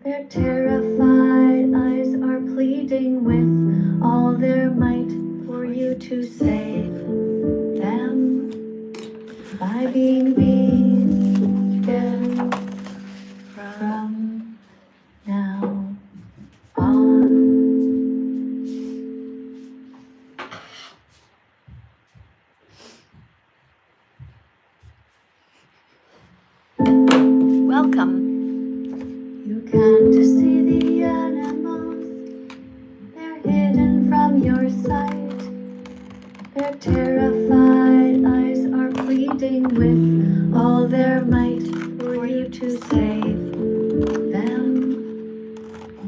Their terrified eyes are pleading with all their might for you to save them by being vegan from now on. Welcome. You can't see the animals, they're hidden from your sight. Their terrified eyes are pleading with all their might for you to save them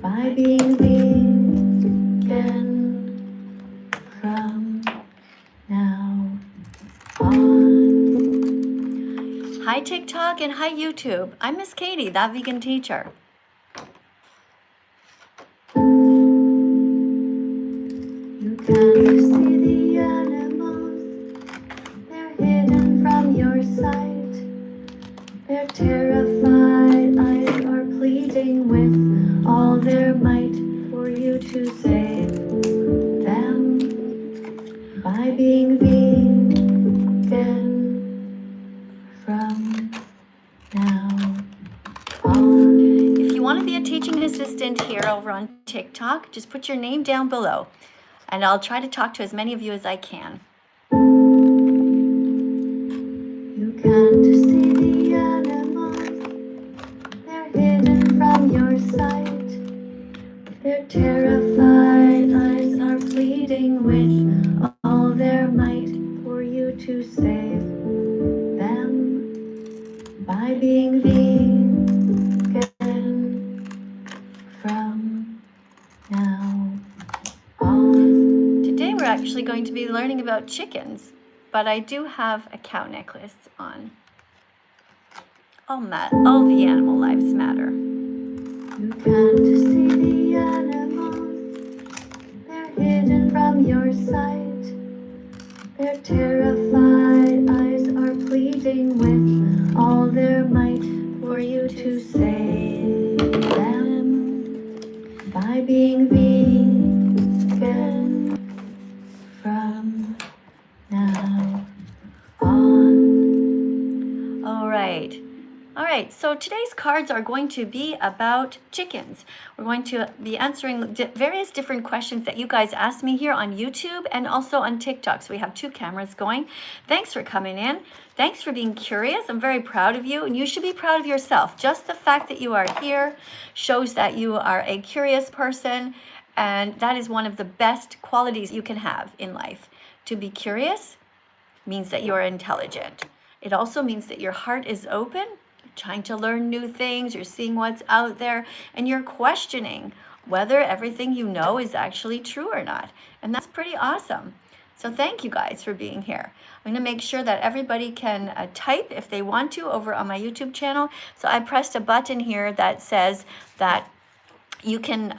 by being vegan from now on. Hi TikTok and hi YouTube. I'm Miss Katie, that vegan teacher. You can't see the animals, they're hidden from your sight. Their terrified eyes are pleading with all their might for you to save them by being vegan from now on. If you want to be a teaching assistant here over on TikTok, just put your name down below and I'll try to talk to as many of you as I can. You can't see the animals, they're hidden from your sight. Their terrified eyes are pleading with all their might for you to save them by being vegan from now on. Today we're actually going to be learning about chickens, but I do have a cow necklace on. All the animal lives matter. You can't see the animals, they're hidden from your sight. Their terrified eyes are pleading with all their might for you to save them by being vegan from now on. All right, so today's cards are going to be about chickens. We're going to be answering various different questions that you guys asked me here on YouTube and also on TikTok. So we have two cameras going. Thanks for coming in. Thanks for being curious. I'm very proud of you, and you should be proud of yourself. Just the fact that you are here shows that you are a curious person, and that is one of the best qualities you can have in life. To be curious means that you are intelligent. It also means that your heart is open, trying to learn new things, you're seeing what's out there, and you're questioning whether everything you know is actually true or not. And that's pretty awesome. So thank you guys for being here. I'm gonna make sure that everybody can type if they want to over on my YouTube channel. So I pressed a button here that says that you can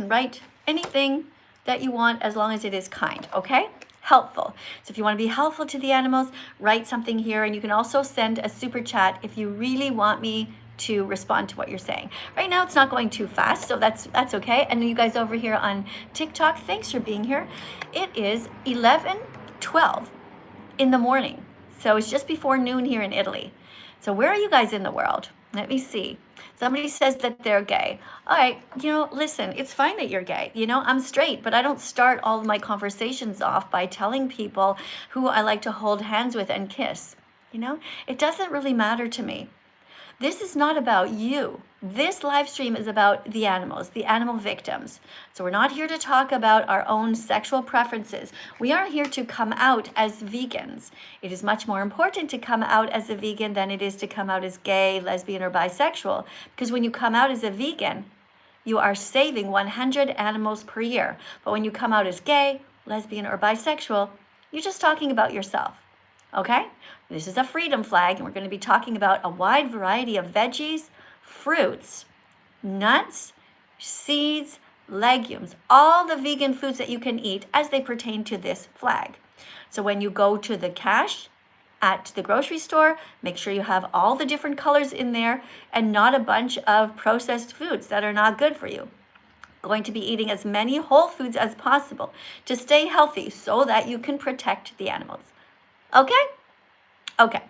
write anything that you want as long as it is kind, okay? Helpful. So if you want to be helpful to the animals, write something here, and you can also send a super chat if you really want me to respond to what you're saying. Right now it's not going too fast, so that's okay. And you guys over here on TikTok, thanks for being here. It is 11:12 in the morning, so it's just before noon here in Italy. So where are you guys in the world? Let me see. Somebody says that they're gay. All right, listen, it's fine that you're gay. I'm straight, but I don't start all of my conversations off by telling people who I like to hold hands with and kiss. It doesn't really matter to me. This is not about you. This live stream is about the animals, the animal victims. So we're not here to talk about our own sexual preferences. We are here to come out as vegans. It is much more important to come out as a vegan than it is to come out as gay, lesbian, or bisexual. Because when you come out as a vegan, you are saving 100 animals per year. But when you come out as gay, lesbian, or bisexual, you're just talking about yourself. Okay? This is a freedom flag, and we're going to be talking about a wide variety of veggies, fruits, nuts, seeds, legumes, all the vegan foods that you can eat as they pertain to this flag. So when you go to the cash, at the grocery store. Make sure you have all the different colors in there and not a bunch of processed foods that are not good for you. Going to be eating as many whole foods as possible to stay healthy so that you can protect the animals. Okay? Okay.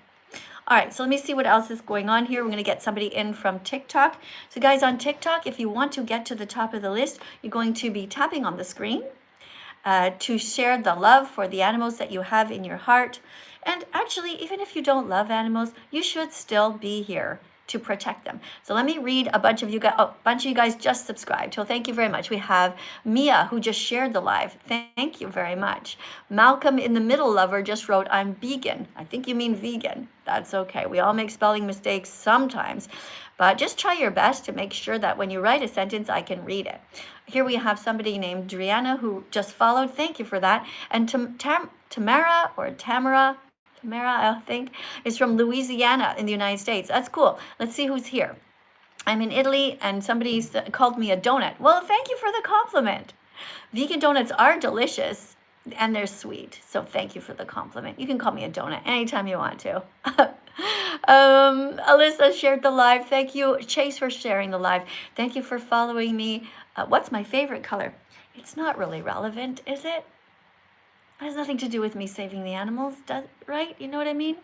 All right, so let me see what else is going on here. We're going to get somebody in from TikTok. So guys, on TikTok, if you want to get to the top of the list, you're going to be tapping on the screen to share the love for the animals that you have in your heart. And actually, even if you don't love animals, you should still be here to protect them. So let me read a bunch of you guys. Oh, a bunch of you guys just subscribed. So thank you very much. We have Mia, who just shared the live. Thank you very much. Malcolm in the middle lover just wrote, I'm vegan. I think you mean vegan. That's okay. We all make spelling mistakes sometimes, but just try your best to make sure that when you write a sentence, I can read it. Here we have somebody named Driana who just followed. Thank you for that. And Tamara, I think, is from Louisiana in the United States. That's cool. Let's see who's here. I'm in Italy and somebody called me a donut. Well, thank you for the compliment. Vegan donuts are delicious and they're sweet. So thank you for the compliment. You can call me a donut anytime you want to. Alyssa shared the live. Thank you, Chase, for sharing the live. Thank you for following me. What's my favorite color? It's not really relevant, is it? It has nothing to do with me saving the animals, right? You know what I mean?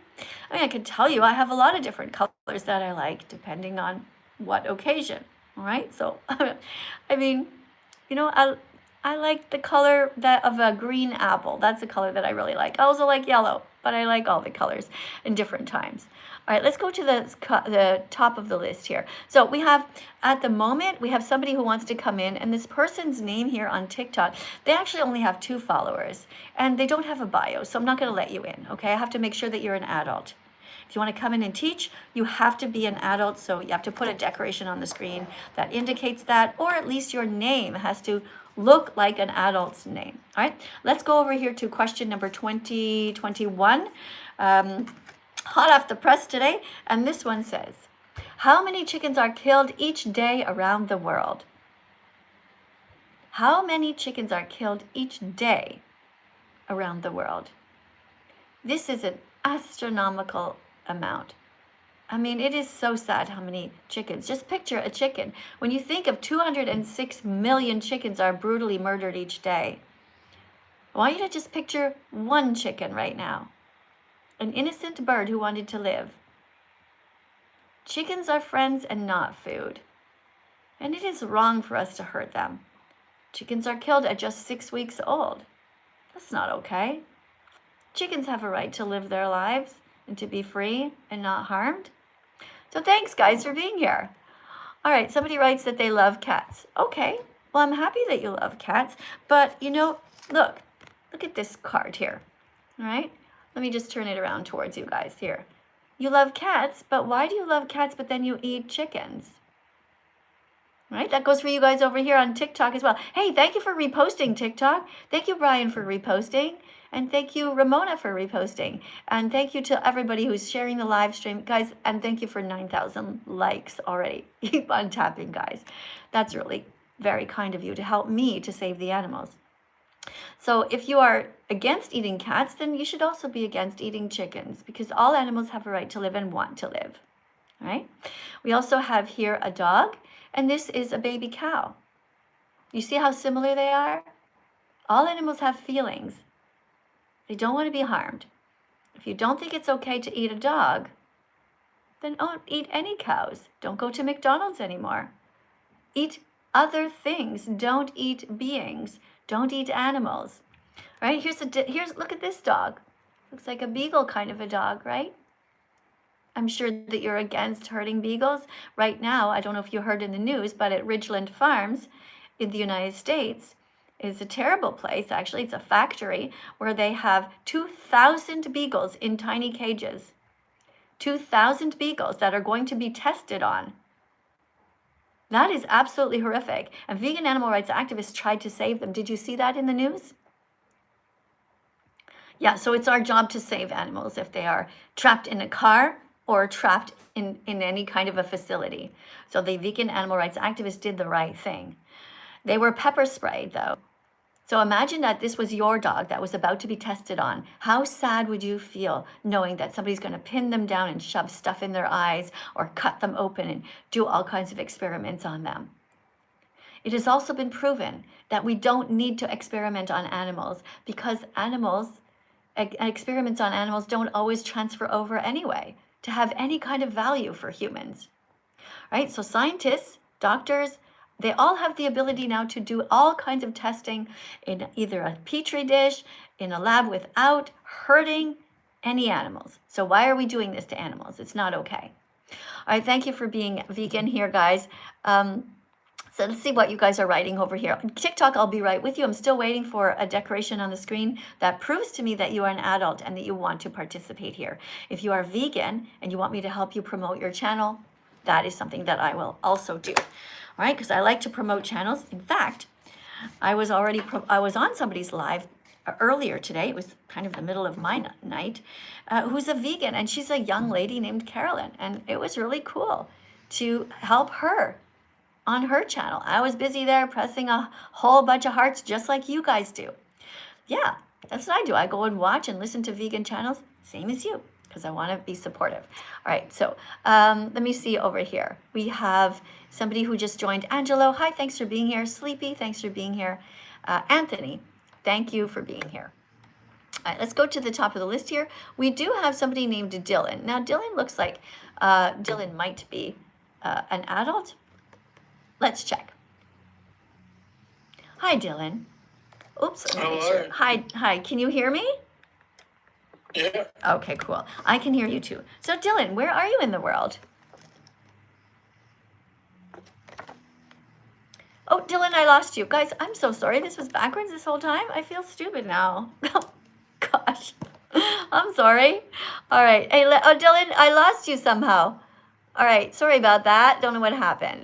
I mean, I could tell you I have a lot of different colors that I like depending on what occasion, all right? So, I mean, you know, I like the color of a green apple. That's a color that I really like. I also like yellow, but I like all the colors in different times. All right, let's go to the top of the list here. So we have, at the moment, we have somebody who wants to come in, and this person's name here on TikTok, they actually only have 2 followers, and they don't have a bio, so I'm not going to let you in, okay? I have to make sure that you're an adult. If you want to come in and teach, you have to be an adult, so you have to put a decoration on the screen that indicates that, or at least your name has to look like an adult's name. All right, let's go over here to question number 2021. Hot off the press today, and this one says, how many chickens are killed each day around the world? How many chickens are killed each day around the world? This is an astronomical amount. I mean, it is so sad how many chickens. Just picture a chicken. When you think of 206 million chickens are brutally murdered each day, I want you to just picture one chicken right now. An innocent bird who wanted to live. Chickens are friends and not food. And it is wrong for us to hurt them. Chickens are killed at just 6 weeks old. That's not okay. Chickens have a right to live their lives and to be free and not harmed. So thanks, guys, for being here. All right, somebody writes that they love cats. Okay, well, I'm happy that you love cats, but you know, look at this card here, all right? Let me just turn it around towards you guys here. You love cats, but why do you love cats, but then you eat chickens? Right? That goes for you guys over here on TikTok as well. Hey, thank you for reposting TikTok. Thank you, Brian, for reposting. And thank you, Ramona, for reposting. And thank you to everybody who's sharing the live stream. Guys, and thank you for 9,000 likes already. Keep on tapping, guys. That's really very kind of you to help me to save the animals. So if you are against eating cats, then you should also be against eating chickens, because all animals have a right to live and want to live. All right? We also have here a dog, and this is a baby cow. You see how similar they are? All animals have feelings. They don't want to be harmed. If you don't think it's okay to eat a dog, then don't eat any cows. Don't go to McDonald's anymore. Eat other things. Don't eat beings. Don't eat animals. Right? Here's look at this dog. Looks like a beagle kind of a dog, right? I'm sure that you're against hurting beagles. Right now, I don't know if you heard in the news, but at Ridgeland Farms in the United States is a terrible place. Actually, it's a factory where they have 2,000 beagles in tiny cages. 2,000 beagles that are going to be tested on. That is absolutely horrific. And vegan animal rights activists tried to save them. Did you see that in the news? Yeah, so it's our job to save animals if they are trapped in a car or trapped in any kind of a facility. So the vegan animal rights activists did the right thing. They were pepper sprayed, though. So imagine that this was your dog that was about to be tested on. How sad would you feel knowing that somebody's going to pin them down and shove stuff in their eyes or cut them open and do all kinds of experiments on them? It has also been proven that we don't need to experiment on animals because experiments on animals don't always transfer over anyway to have any kind of value for humans, right? So scientists, doctors, they all have the ability now to do all kinds of testing in either a petri dish, in a lab without hurting any animals. So why are we doing this to animals? It's not okay. All right, thank you for being vegan here, guys. So let's see what you guys are writing over here. TikTok, I'll be right with you. I'm still waiting for a decoration on the screen that proves to me that you are an adult and that you want to participate here. If you are vegan and you want me to help you promote your channel, that is something that I will also do. All right, because I like to promote channels. In fact, I was on somebody's live earlier today. It was kind of the middle of my night, who's a vegan, and she's a young lady named Carolyn, and it was really cool to help her on her channel. I was busy there pressing a whole bunch of hearts just like you guys do. Yeah, that's what I do. I go and watch and listen to vegan channels, same as you, because I want to be supportive. All right, so let me see over here. We have somebody who just joined. Angelo, hi, thanks for being here. Sleepy, thanks for being here. Anthony, thank you for being here. All right, let's go to the top of the list here. We do have somebody named Dylan. Now, Dylan looks like Dylan might be an adult. Let's check. Hi, Dylan. Oops, let me make sure. Hi, can you hear me? Yeah. Okay, cool. I can hear you too. So, Dylan, where are you in the world? Oh, Dylan, I lost you. Guys, I'm so sorry. This was backwards this whole time. I feel stupid now. Oh, gosh. I'm sorry. All right. Hey, Dylan, I lost you somehow. All right, sorry about that. Don't know what happened.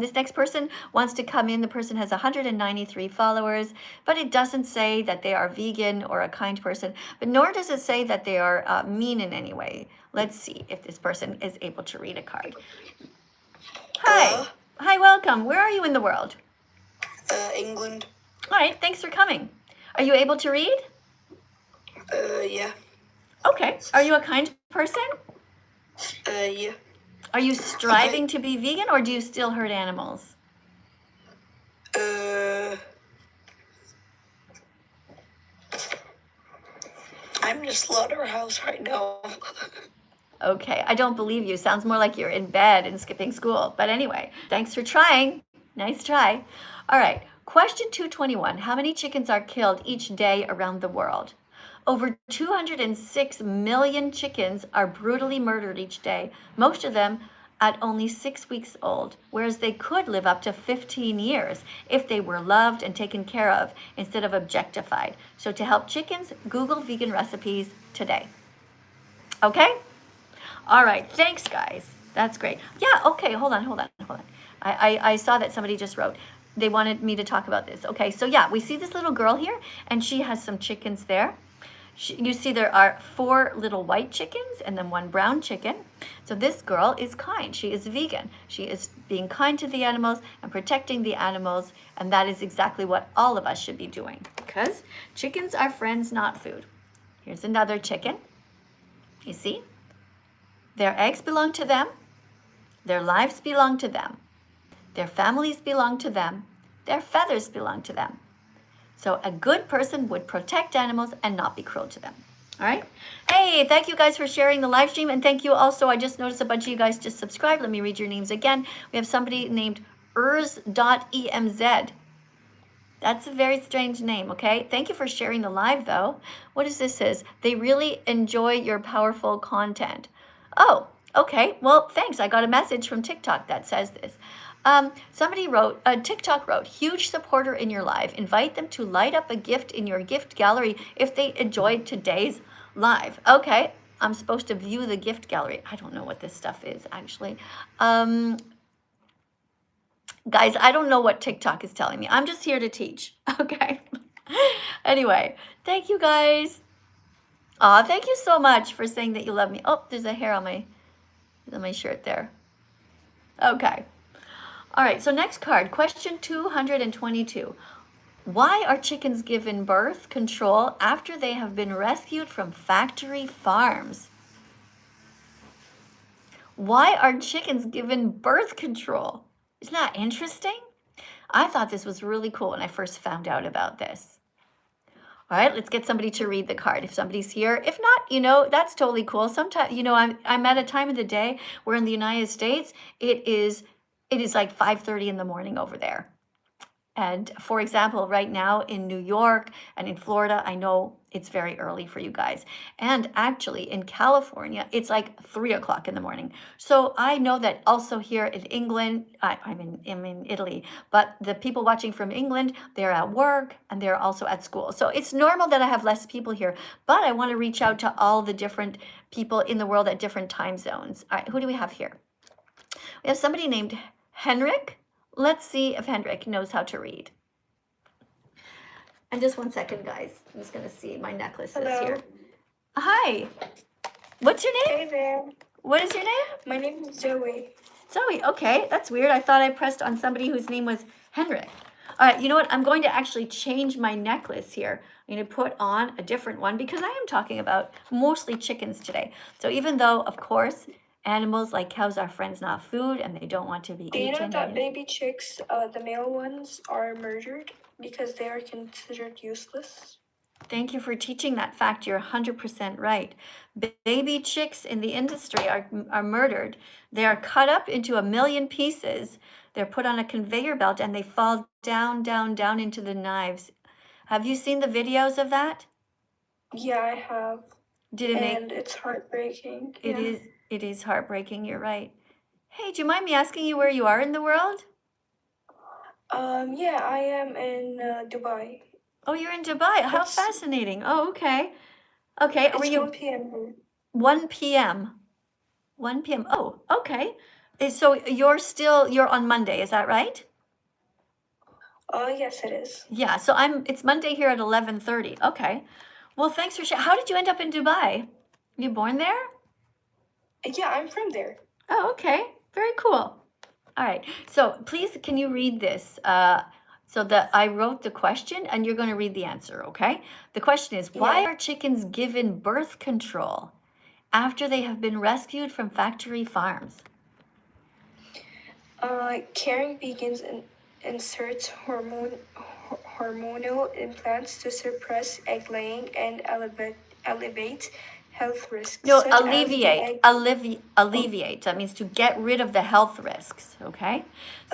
This next person wants to come in. The person has 193 followers, but it doesn't say that they are vegan or a kind person, but nor does it say that they are mean in any way. Let's see if this person is able to read a card. Hi. Hi, welcome. Where are you in the world? England. All right, thanks for coming. Are you able to read? Yeah. Okay. Are you a kind person? Yeah. Are you striving to be vegan, or do you still hurt animals? I'm in a slaughterhouse right now. Okay, I don't believe you. Sounds more like you're in bed and skipping school. But anyway, thanks for trying. Nice try. All right, question 221. How many chickens are killed each day around the world? Over 206 million chickens are brutally murdered each day, most of them at only 6 weeks old, whereas they could live up to 15 years if they were loved and taken care of instead of objectified. So to help chickens, Google vegan recipes today. Okay? All right, thanks, guys. That's great. Yeah, okay, hold on. I saw that somebody just wrote. They wanted me to talk about this. Okay, so yeah, we see this little girl here, and she has some chickens there. You see there are 4 little white chickens and then 1 brown chicken. So this girl is kind. She is vegan. She is being kind to the animals and protecting the animals, and that is exactly what all of us should be doing because chickens are friends, not food. Here's another chicken. You see? Their eggs belong to them. Their lives belong to them. Their families belong to them. Their feathers belong to them. So a good person would protect animals and not be cruel to them. All right? Hey, thank you guys for sharing the live stream. And thank you also, I just noticed a bunch of you guys just subscribed. Let me read your names again. We have somebody named ers.emz. That's a very strange name, okay? Thank you for sharing the live, though. What is this says? They really enjoy your powerful content. Oh, okay. Well, thanks. I got a message from TikTok that says this. Somebody wrote, TikTok wrote, huge supporter in your live. Invite them to light up a gift in your gift gallery if they enjoyed today's live. Okay, I'm supposed to view the gift gallery. I don't know what this stuff is, actually. Guys, I don't know what TikTok is telling me. I'm just here to teach, okay? Anyway, thank you, guys. Aw, thank you so much for saying that you love me. Oh, there's a hair on my shirt there. Okay. All right, so next card, question 222. Why are chickens given birth control after they have been rescued from factory farms? Why are chickens given birth control? Isn't that interesting? I thought this was really cool when I first found out about this. All right, let's get somebody to read the card if somebody's here. If not, that's totally cool. Sometimes, I'm at a time of the day where in the United States, it is like 5:30 in the morning over there. And for example, right now in New York and in Florida, I know it's very early for you guys. And actually in California, it's like 3 o'clock in the morning. So I know that also here in England, I'm in Italy, but the people watching from England, they're at work and they're also at school. So it's normal that I have less people here, but I want to reach out to all the different people in the world at different time zones. All right, who do we have here? We have somebody named Henrik. Let's see if Hendrik knows how to read. And just 1 second, guys. I'm just going to see my necklaces here. Hi. What's your name? Hey there. What is your name? My name is Zoe. Zoe. Okay, that's weird. I thought I pressed on somebody whose name was Henrik. All right, you know what? I'm going to actually change my necklace here. I'm going to put on a different one because I am talking about mostly chickens today. So even though, of course, animals like cows are friends, not food, and they don't want to be Do you know eaten. that baby chicks, the male ones, are murdered because they are considered useless? Thank you for teaching that fact. You're 100% right. Baby chicks in the industry are murdered. They are cut up into 1,000,000 pieces. They're put on a conveyor belt and they fall down, down, down into the knives. Have you seen the videos of that? Yeah, I have. Did it make? And it's heartbreaking. It is. It is heartbreaking. You're right. Hey, do you mind me asking you where you are in the world? Yeah, I am in Dubai. Oh, you're in Dubai. How It's- fascinating. Oh, okay. Okay. It's Were you 1 p.m. here. 1 p.m.? 1 p.m. Oh, okay. So you're on Monday, is that right? Yes, it is. Yeah, so it's Monday here at 11:30. Okay. Well, thanks for sharing. How did you end up in Dubai? You born there? Yeah, I'm from there. Oh, okay. Very cool. All right. So please, can you read this? So that I wrote the question and you're going to read the answer, okay? The question is, why Yeah. are chickens given birth control after they have been rescued from factory farms? Caring vegans inserts hormonal implants to suppress egg laying and elevate health risks. No, such as the alleviate. egg- Alleviate. That means to get rid of the health risks, okay?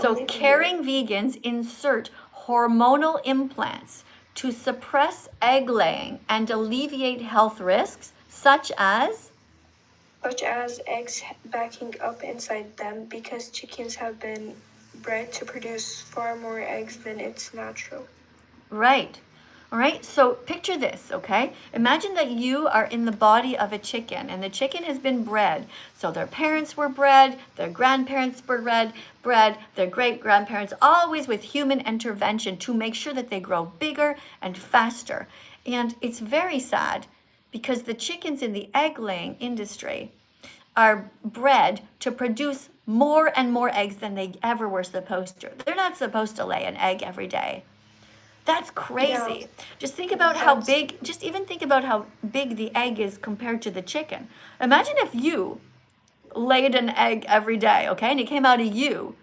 So Alleviate. caring vegans insert hormonal implants to suppress egg laying and alleviate health risks such as eggs backing up inside them because chickens have been bred to produce far more eggs than it's natural. right. All right, so picture this, okay? Imagine that you are in the body of a chicken and the chicken has been bred. So their parents were bred, their grandparents were bred, their great-grandparents, always with human intervention to make sure that they grow bigger and faster. And it's very sad because the chickens in the egg-laying industry are bred to produce more and more eggs than they ever were supposed to. They're not supposed to lay an egg every day. That's crazy. Yeah. Just think about even think about how big the egg is compared to the chicken. Imagine if you laid an egg every day, okay, and it came out of you.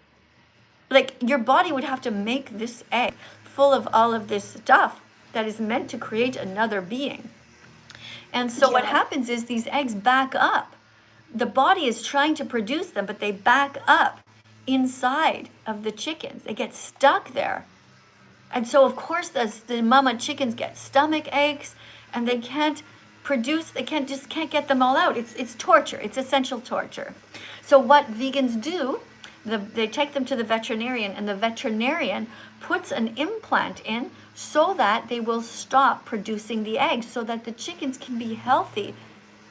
Like your body would have to make this egg full of all of this stuff that is meant to create another being. And so what Yeah. happens is these eggs back up. The body is trying to produce them, but they back up inside of the chickens. They get stuck there. And so, of course, the mama chickens get stomach aches and they can't get them all out. It's torture. It's essential torture. So what vegans do, they take them to the veterinarian and the veterinarian puts an implant in so that they will stop producing the eggs so that the chickens can be healthy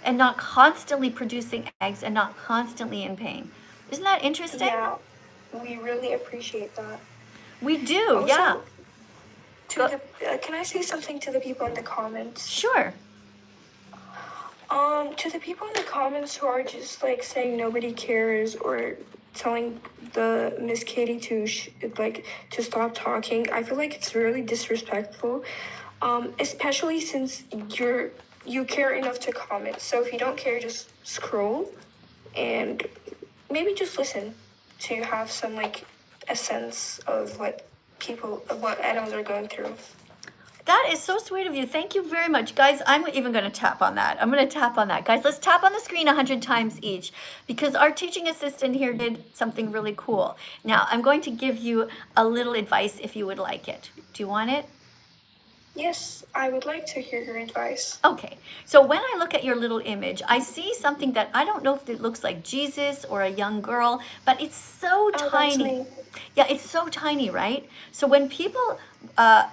and not constantly producing eggs and not constantly in pain. Isn't that interesting? Yeah, we really appreciate that. We do, yeah. Can I say something to the people in the comments? Sure. To the people in the comments who are just like saying nobody cares or telling the Miss Katie to to stop talking. I feel like it's really disrespectful, especially since you care enough to comment. So if you don't care, just scroll and maybe just listen to have some like a sense of what animals are going through. That is so sweet of you. Thank you very much. Guys, I'm even going to tap on that. I'm going to tap on that. Guys, let's tap on the screen 100 times each because our teaching assistant here did something really cool. Now, I'm going to give you a little advice if you would like it. Do you want it? Yes, I would like to hear your advice. Okay, so when I look at your little image, I see something that I don't know if it looks like Jesus or a young girl, but it's so tiny. Yeah, it's so tiny, right? So when people,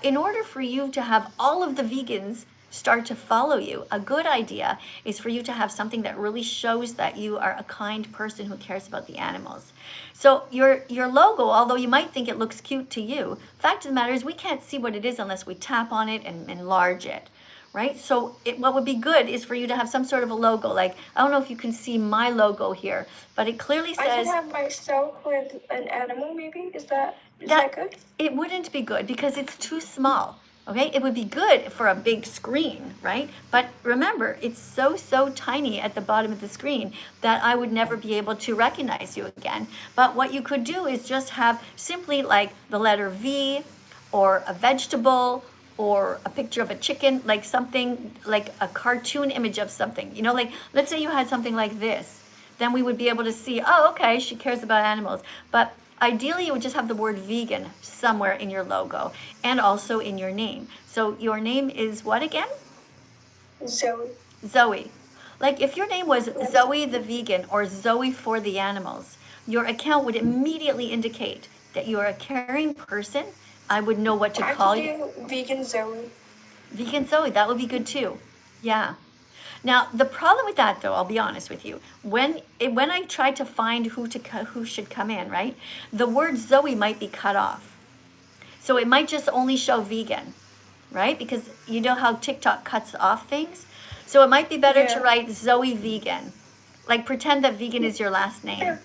in order for you to have all of the vegans start to follow you, a good idea is for you to have something that really shows that you are a kind person who cares about the animals. So your logo, although you might think it looks cute to you, fact of the matter is we can't see what it is unless we tap on it and enlarge it. Right? So what would be good is for you to have some sort of a logo. Like, I don't know if you can see my logo here, but it clearly says... I should have myself with an animal, maybe? Is that good? It wouldn't be good because it's too small. Okay, it would be good for a big screen, right? But remember, it's so tiny at the bottom of the screen that I would never be able to recognize you again. But what you could do is just have simply like the letter V or a vegetable or a picture of a chicken, like something like a cartoon image of something. You know, like let's say you had something like this. Then we would be able to see, oh, okay, she cares about animals. But ideally, you would just have the word vegan somewhere in your logo and also in your name. So your name is what again? Zoe. Zoe. Like if your name was Zoe the vegan or Zoe for the animals, your account would immediately indicate that you are a caring person. I would know what to call you. I could do vegan Zoe. Vegan Zoe, that would be good too. Yeah. Now, the problem with that, though, I'll be honest with you, when I tried to find who should come in, right, the word Zoe might be cut off. So it might just only show vegan, right? Because you know how TikTok cuts off things? So it might be better to write Zoe vegan. Like pretend that vegan is your last name.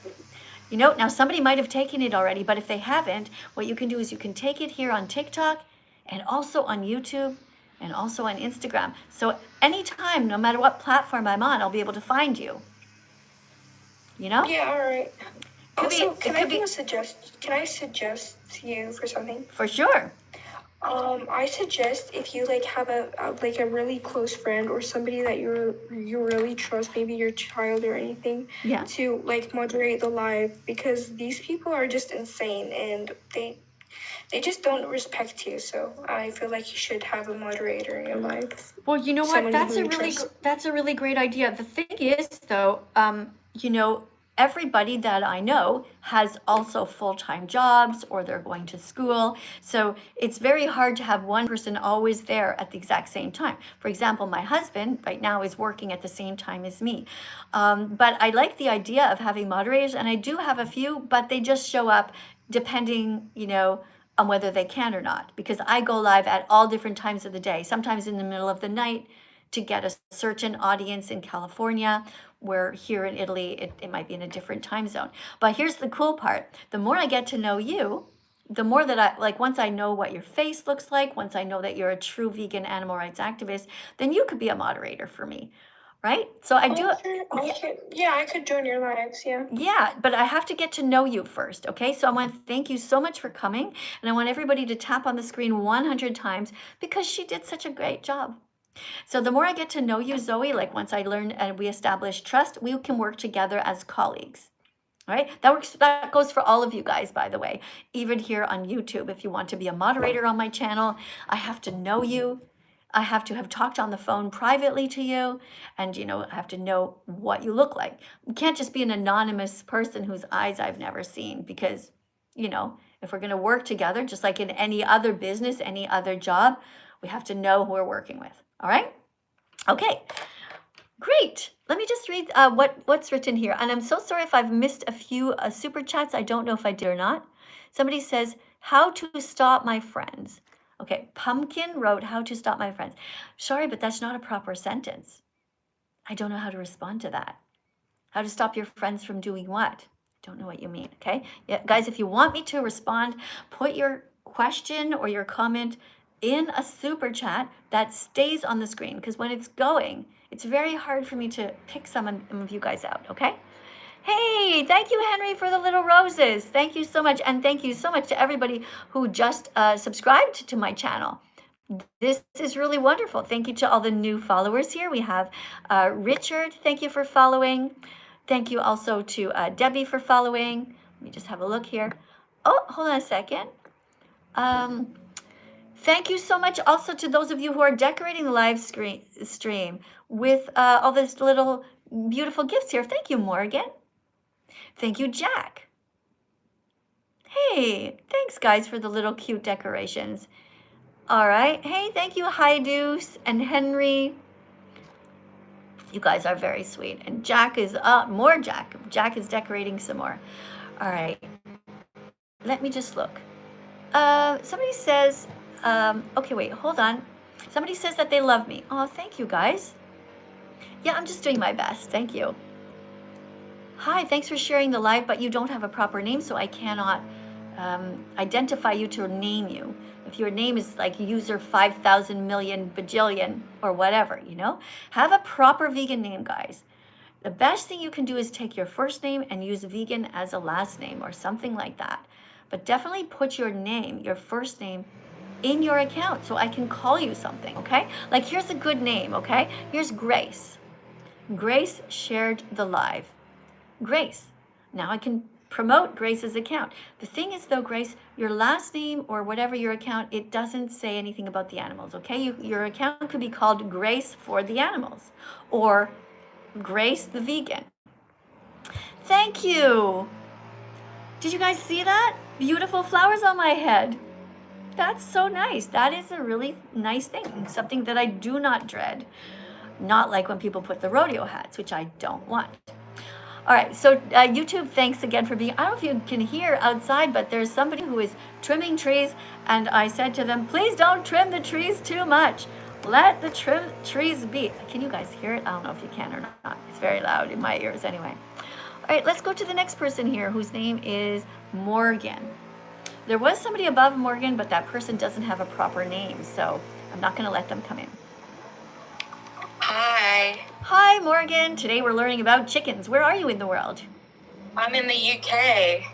You know, now somebody might have taken it already, but if they haven't, what you can do is you can take it here on TikTok and also on YouTube and also on Instagram. So anytime, no matter what platform I'm on, I'll be able to find you. You know? Yeah, all right. Also, can I suggest you for something? For sure. I suggest if you like have a really close friend or somebody that you really trust, maybe your child or anything, to like moderate the live, because these people are just insane and they just don't respect you. So I feel like you should have a moderator in your life. Well, you know what? That's a really great idea. The thing is, though, you know, everybody that I know has also full-time jobs or they're going to school. So it's very hard to have one person always there at the exact same time. For example, my husband right now is working at the same time as me. But I like the idea of having moderators, and I do have a few, but they just show up depending, you know, on whether they can or not, because I go live at all different times of the day, sometimes in the middle of the night to get a certain audience in California, where here in Italy, it might be in a different time zone. But here's the cool part. The more I get to know you, the more that once I know what your face looks like, once I know that you're a true vegan animal rights activist, then you could be a moderator for me, right? So I do. Yeah, I could join your lives, yeah. Yeah, but I have to get to know you first, okay? So I want to thank you so much for coming, and I want everybody to tap on the screen 100 times because she did such a great job. So the more I get to know you, Zoe, like once I learn and we establish trust, we can work together as colleagues. All right? That goes for all of you guys, by the way. Even here on YouTube, if you want to be a moderator on my channel, I have to know you. I have to have talked on the phone privately to you, and you know, I have to know what you look like. You can't just be an anonymous person whose eyes I've never seen, because, you know, if we're going to work together, just like in any other business, any other job, we have to know who we're working with. All right? Okay, great. Let me just read what's written here. And I'm so sorry if I've missed a few super chats. I don't know if I did or not. Somebody says, how to stop my friends. Okay, Pumpkin wrote, how to stop my friends. Sorry, but that's not a proper sentence. I don't know how to respond to that. How to stop your friends from doing what? Don't know what you mean, okay? Yeah, guys, if you want me to respond, put your question or your comment in a super chat that stays on the screen, because when it's going, it's very hard for me to pick some of you guys out, okay? Hey, thank you, Henry, for the little roses. Thank you so much. And thank you so much to everybody who just subscribed to my channel. This is really wonderful. Thank you to all the new followers here. We have Richard, thank you for following. Thank you also to Debbie for following. Let me just have a look here. Oh, hold on a second. Thank you so much also to those of you who are decorating the live stream with all this little beautiful gifts here. Thank you, Morgan. Thank you, Jack. Hey, thanks guys for the little cute decorations. All right. Hey, thank you, Haideus and Henry. You guys are very sweet. And Jack is more Jack. Jack is decorating some more. All right. Let me just look. Somebody says, okay, wait, hold on. Somebody says that they love me. Oh, thank you guys. Yeah, I'm just doing my best. Thank you. Hi, thanks for sharing the live, but you don't have a proper name, so I cannot identify you to name you. If your name is like user 5,000 million bajillion or whatever, you know, have a proper vegan name, guys. The best thing you can do is take your first name and use vegan as a last name or something like that. But definitely put your name, your first name, in your account so I can call you something, okay? Like here's a good name, okay? Here's Grace. Grace shared the live. Grace. Now I can promote Grace's account. The thing is though, Grace, your last name or whatever your account, it doesn't say anything about the animals, okay? Your account could be called Grace for the Animals or Grace the Vegan. Thank you. Did you guys see that? Beautiful flowers on my head. That's so nice. That is a really nice thing. Something that I do not dread. Not like when people put the rodeo hats, which I don't want. All right, so YouTube, thanks again for being, I don't know if you can hear outside, but there's somebody who is trimming trees, and I said to them, please don't trim the trees too much. Let the trees be. Can you guys hear it? I don't know if you can or not. It's very loud in my ears anyway. All right, let's go to the next person here whose name is Morgan. There was somebody above Morgan, but that person doesn't have a proper name, so I'm not gonna let them come in. Hi. Hi, Morgan. Today we're learning about chickens. Where are you in the world? I'm in the UK.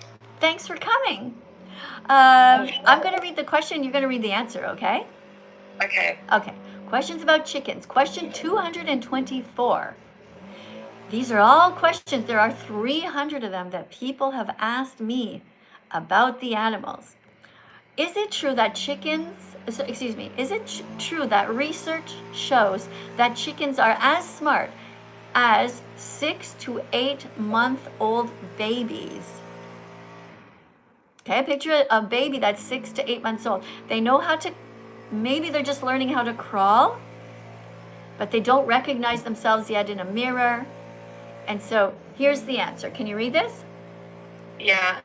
Thanks for coming. I'm going to read the question. You're going to read the answer, okay? Okay. Okay. Questions about chickens. Question 224. These are all questions. There are 300 of them that people have asked me about the animals. Is it true that true that research shows that chickens are as smart as 6 to 8 month old babies? Okay, picture a baby that's 6 to 8 months old. They know how to, maybe they're just learning how to crawl, but they don't recognize themselves yet in a mirror. And so here's the answer. Can you read this? Yeah,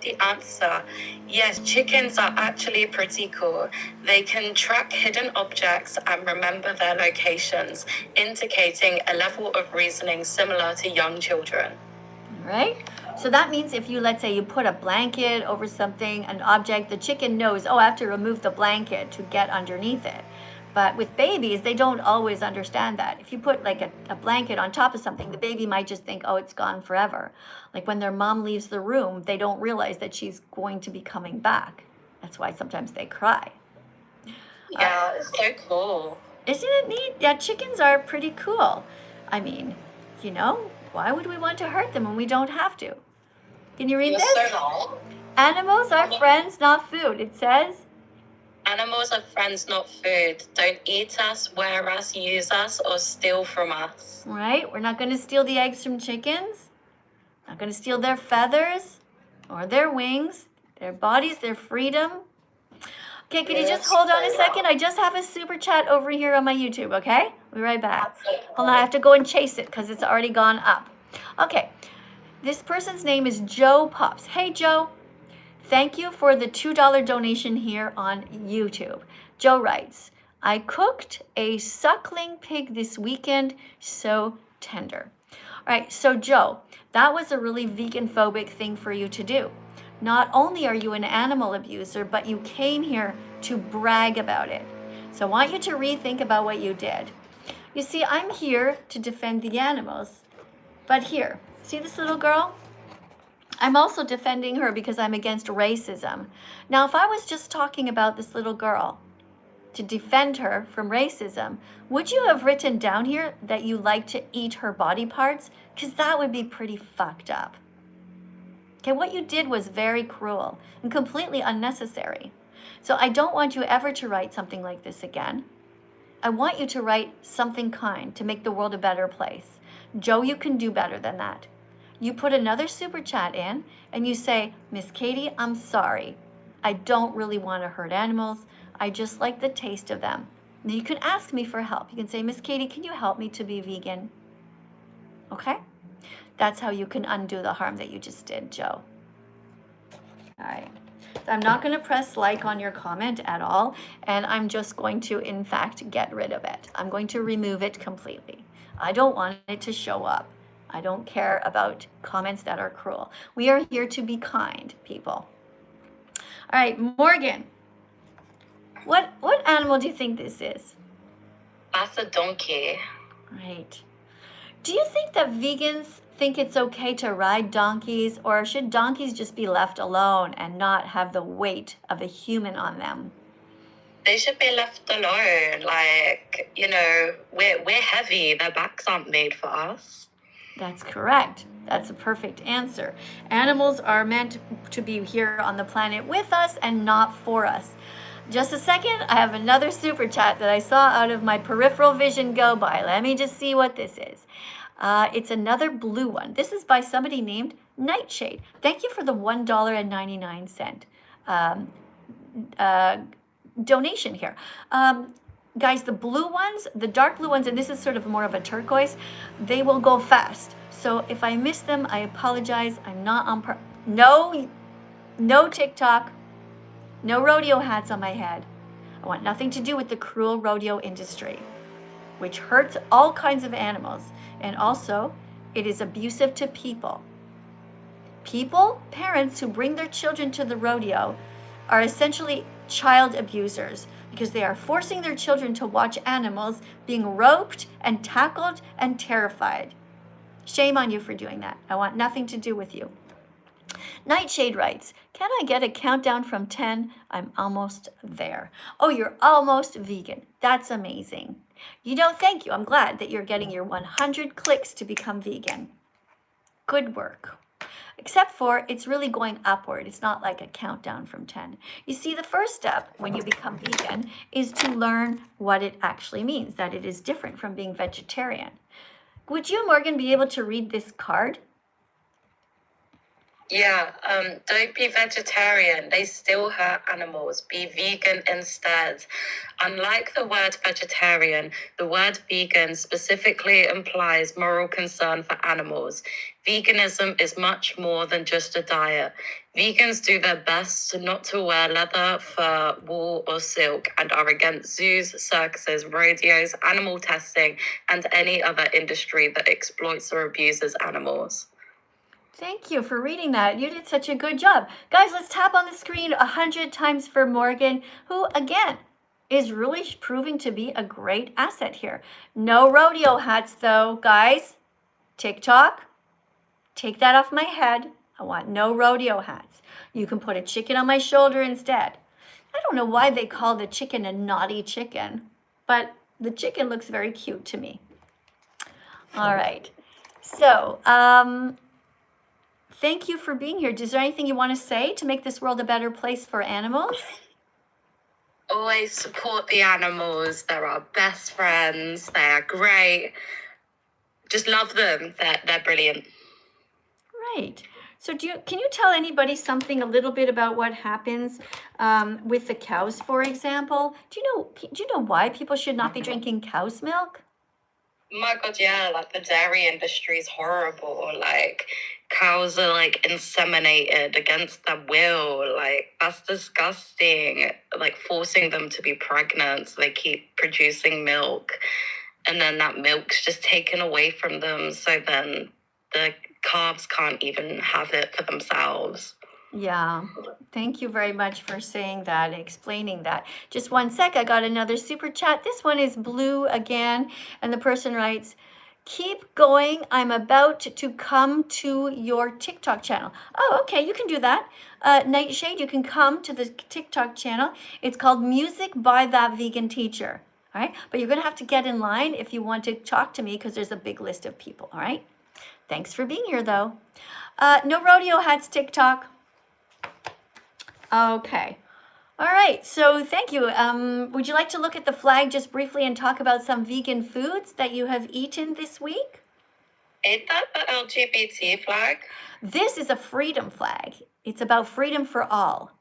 the answer, yes, chickens are actually pretty cool. They can track hidden objects and remember their locations, indicating a level of reasoning similar to young children. Right? So that means if you, let's say you put a blanket over something, an object, the chicken knows, oh, I have to remove the blanket to get underneath it. But with babies, they don't always understand that. If you put like a blanket on top of something, the baby might just think, oh, it's gone forever. Like when their mom leaves the room, they don't realize that she's going to be coming back. That's why sometimes they cry. Yeah, it's so cool. Isn't it neat? Yeah, chickens are pretty cool. I mean, you know, why would we want to hurt them when we don't have to? Can you read You're this? so old. Animals are friends, not food. It says, Animals are friends, not food. Don't eat us, wear us, use us, or steal from us. right? We're not going to steal the eggs from chickens. Not going to steal their feathers or their wings, their bodies, their freedom. Okay, can you just hold on a second? I just have a super chat over here on my YouTube, okay? We'll be right back. Hold on, I have to go and chase it because it's already gone up. Okay, this person's name is Joe Pops. Hey, Joe. Thank you for the $2 donation here on YouTube. Joe writes, I cooked a suckling pig this weekend, so tender. right, so Joe, that was a really vegan phobic thing for you to do. Not only are you an animal abuser, but you came here to brag about it. So I want you to rethink about what you did. You see, I'm here to defend the animals, but here, see this little girl? I'm also defending her because I'm against racism. Now, if I was just talking about this little girl to defend her from racism, would you have written down here that you like to eat her body parts? Because that would be pretty fucked up. Okay, what you did was very cruel and completely unnecessary. So I don't want you ever to write something like this again. I want you to write something kind to make the world a better place. Joe, you can do better than that. You put another super chat in and you say, Miss Katie, I'm sorry. I don't really want to hurt animals. I just like the taste of them. Now you can ask me for help. You can say, Miss Katie, can you help me to be vegan? Okay? That's how you can undo the harm that you just did, Joe. All right. So I'm not going to press like on your comment at all, and I'm just going to, in fact, get rid of it. I'm going to remove it completely. I don't want it to show up. I don't care about comments that are cruel. We are here to be kind, people. All right, Morgan, what animal do you think this is? That's a donkey. Right. Do you think that vegans think it's okay to ride donkeys, or should donkeys just be left alone and not have the weight of a human on them? They should be left alone. Like, you know, we're heavy. Their backs aren't made for us. That's correct. That's a perfect answer. Animals are meant to be here on the planet with us and not for us. Just a second, I have another super chat that I saw out of my peripheral vision go by. Let me just see what this is. It's another blue one. This is by somebody named Nightshade. Thank you for the $1.99 donation here. Guys, the blue ones, the dark blue ones, and this is sort of more of a turquoise, they will go fast. So if I miss them, I apologize. I'm not on no TikTok, no rodeo hats on my head. I want nothing to do with the cruel rodeo industry, which hurts all kinds of animals. And also, it is abusive to people. Parents who bring their children to the rodeo are essentially child abusers because they are forcing their children to watch animals being roped and tackled and terrified. Shame on you for doing that. I want nothing to do with you. Nightshade writes, can I get a countdown from 10? I'm almost there. Oh, you're almost vegan. That's amazing. Thank you. I'm glad that you're getting your 100 clicks to become vegan. Good work. Except for it's really going upward. It's not like a countdown from 10. You see, the first step when you become vegan is to learn what it actually means, that it is different from being vegetarian. Would you, Morgan, be able to read this card? Yeah, don't be vegetarian. They still hurt animals. Be vegan instead. Unlike the word vegetarian, the word vegan specifically implies moral concern for animals. Veganism is much more than just a diet. Vegans do their best not to wear leather, fur, wool, or silk, and are against zoos, circuses, rodeos, animal testing, and any other industry that exploits or abuses animals. Thank you for reading that. You did such a good job. Guys, let's tap on the screen 100 times for Morgan, who, again, is really proving to be a great asset here. No rodeo hats, though, guys. TikTok, take that off my head. I want no rodeo hats. You can put a chicken on my shoulder instead. I don't know why they call the chicken a naughty chicken, but the chicken looks very cute to me. All right. So, thank you for being here. Is there anything you want to say to make this world a better place for animals? Always support the animals. They're our best friends. They are great. Just love them. They're brilliant. Right. So can you tell anybody something a little bit about what happens with the cows, for example? Do you know why people should not be drinking cow's milk? Oh my God, yeah, like the dairy industry is horrible. Like cows are like inseminated against their will. Like that's disgusting. Like forcing them to be pregnant so they keep producing milk. And then that milk's just taken away from them. So then the calves can't even have it for themselves. Yeah. Thank you very much for saying that, explaining that. Just one sec. I got another super chat. This one is blue again. And the person writes, keep going. I'm about to come to your TikTok channel. Oh, okay. You can do that. Nightshade, you can come to the TikTok channel. It's called Music by That Vegan Teacher. All right. But you're going to have to get in line if you want to talk to me because there's a big list of people. All right. Thanks for being here, though. No Rodeo Hats TikTok. Okay. All right. So thank you. Would you like to look at the flag just briefly and talk about some vegan foods that you have eaten this week? Is that the LGBT flag? This is a freedom flag. It's about freedom for all.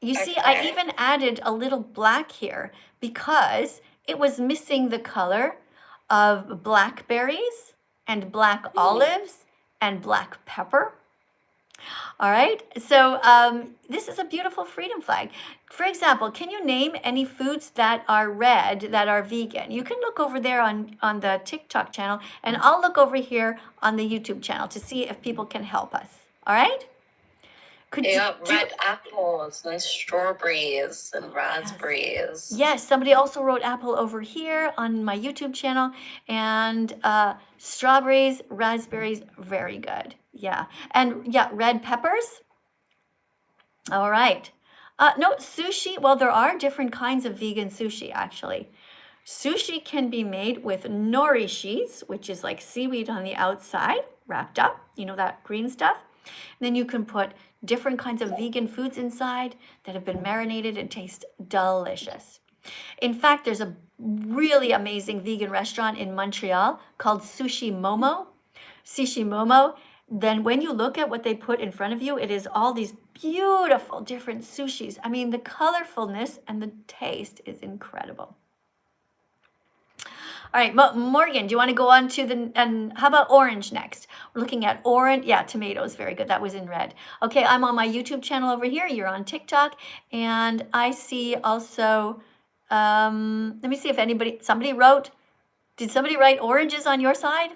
You see, I Okay. even added a little black here because it was missing the color of blackberries and black olives and black pepper. All right, so this is a beautiful freedom flag. For example, can you name any foods that are red that are vegan? You can look over there on the TikTok channel, and I'll look over here on the YouTube channel to see if people can help us. All right? Could Yeah, do- red apples and strawberries and raspberries. Yes, somebody also wrote apple over here on my YouTube channel, and strawberries, raspberries, very good. Yeah, and yeah, red peppers. All right. No, sushi. Well, there are different kinds of vegan sushi, actually. Sushi can be made with nori sheets, which is like seaweed on the outside, wrapped up, you know, that green stuff. And then you can put different kinds of vegan foods inside that have been marinated and taste delicious. In fact, there's a really amazing vegan restaurant in Montreal called Sushi Momo. Sushi Momo. Then when you look at what they put in front of you, it is all these beautiful different sushis. I mean, the colorfulness and the taste is incredible. All right, Morgan, do you want to go on to and how about orange next? We're looking at orange. Yeah, tomatoes, very good. That was in red. Okay, I'm on my YouTube channel over here. You're on TikTok. And I see also, let me see if somebody wrote, did somebody write oranges on your side?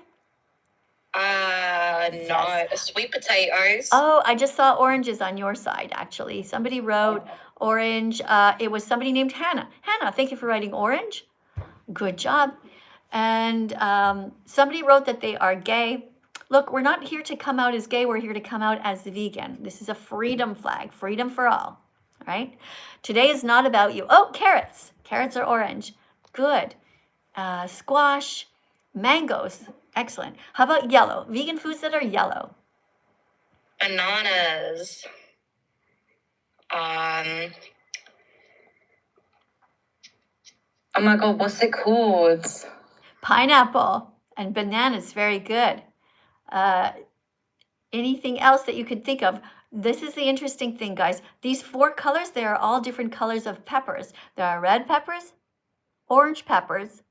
No, sweet potatoes. Oh, I just saw oranges on your side, actually. Somebody wrote orange. It was somebody named Hannah. Hannah, thank you for writing orange. Good job. And somebody wrote that they are gay. Look, we're not here to come out as gay. We're here to come out as vegan. This is a freedom flag, freedom for all. All right? Today is not about you. Oh, carrots. Carrots are orange. Good. Squash, mangoes. Excellent. How about yellow? Vegan foods that are yellow. Bananas. Oh my God, what's it called? Pineapple and bananas, very good. Anything else that you could think of? This is the interesting thing, guys. These 4 colors, they are all different colors of peppers. There are red peppers, orange peppers.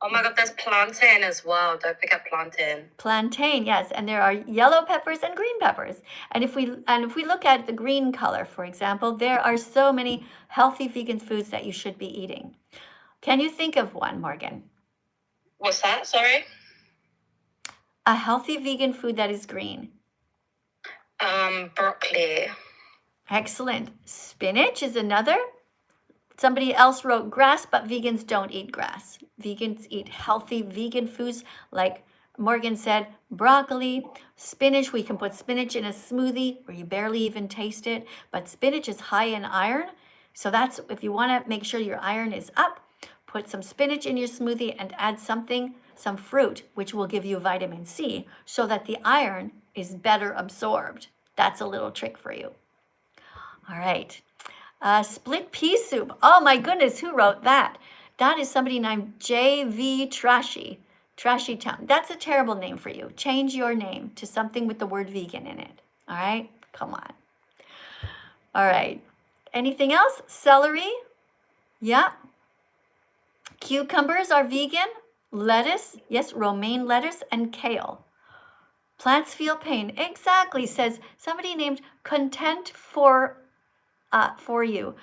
Oh my God, there's plantain as well. Don't forget plantain. Plantain, yes, and there are yellow peppers and green peppers. And if we look at the green color, for example, there are so many healthy vegan foods that you should be eating. Can you think of one, Morgan? What's that? Sorry? A healthy vegan food that is green. Broccoli. Excellent. Spinach is another. Somebody else wrote grass, but vegans don't eat grass. Vegans eat healthy vegan foods like Morgan said, broccoli, spinach. We can put spinach in a smoothie where you barely even taste it, but spinach is high in iron. So that's, if you want to make sure your iron is up, put some spinach in your smoothie and add some fruit, which will give you vitamin C so that the iron is better absorbed. That's a little trick for you. All right. Split pea soup. Oh my goodness, who wrote that? That is somebody named J.V. Trashy. Trashy Town. That's a terrible name for you. Change your name to something with the word vegan in it. All right? Come on. All right. Anything else? Celery? Yeah. Cucumbers are vegan. Lettuce? Yes, romaine lettuce and kale. Plants feel pain. Exactly, says somebody named Content for you.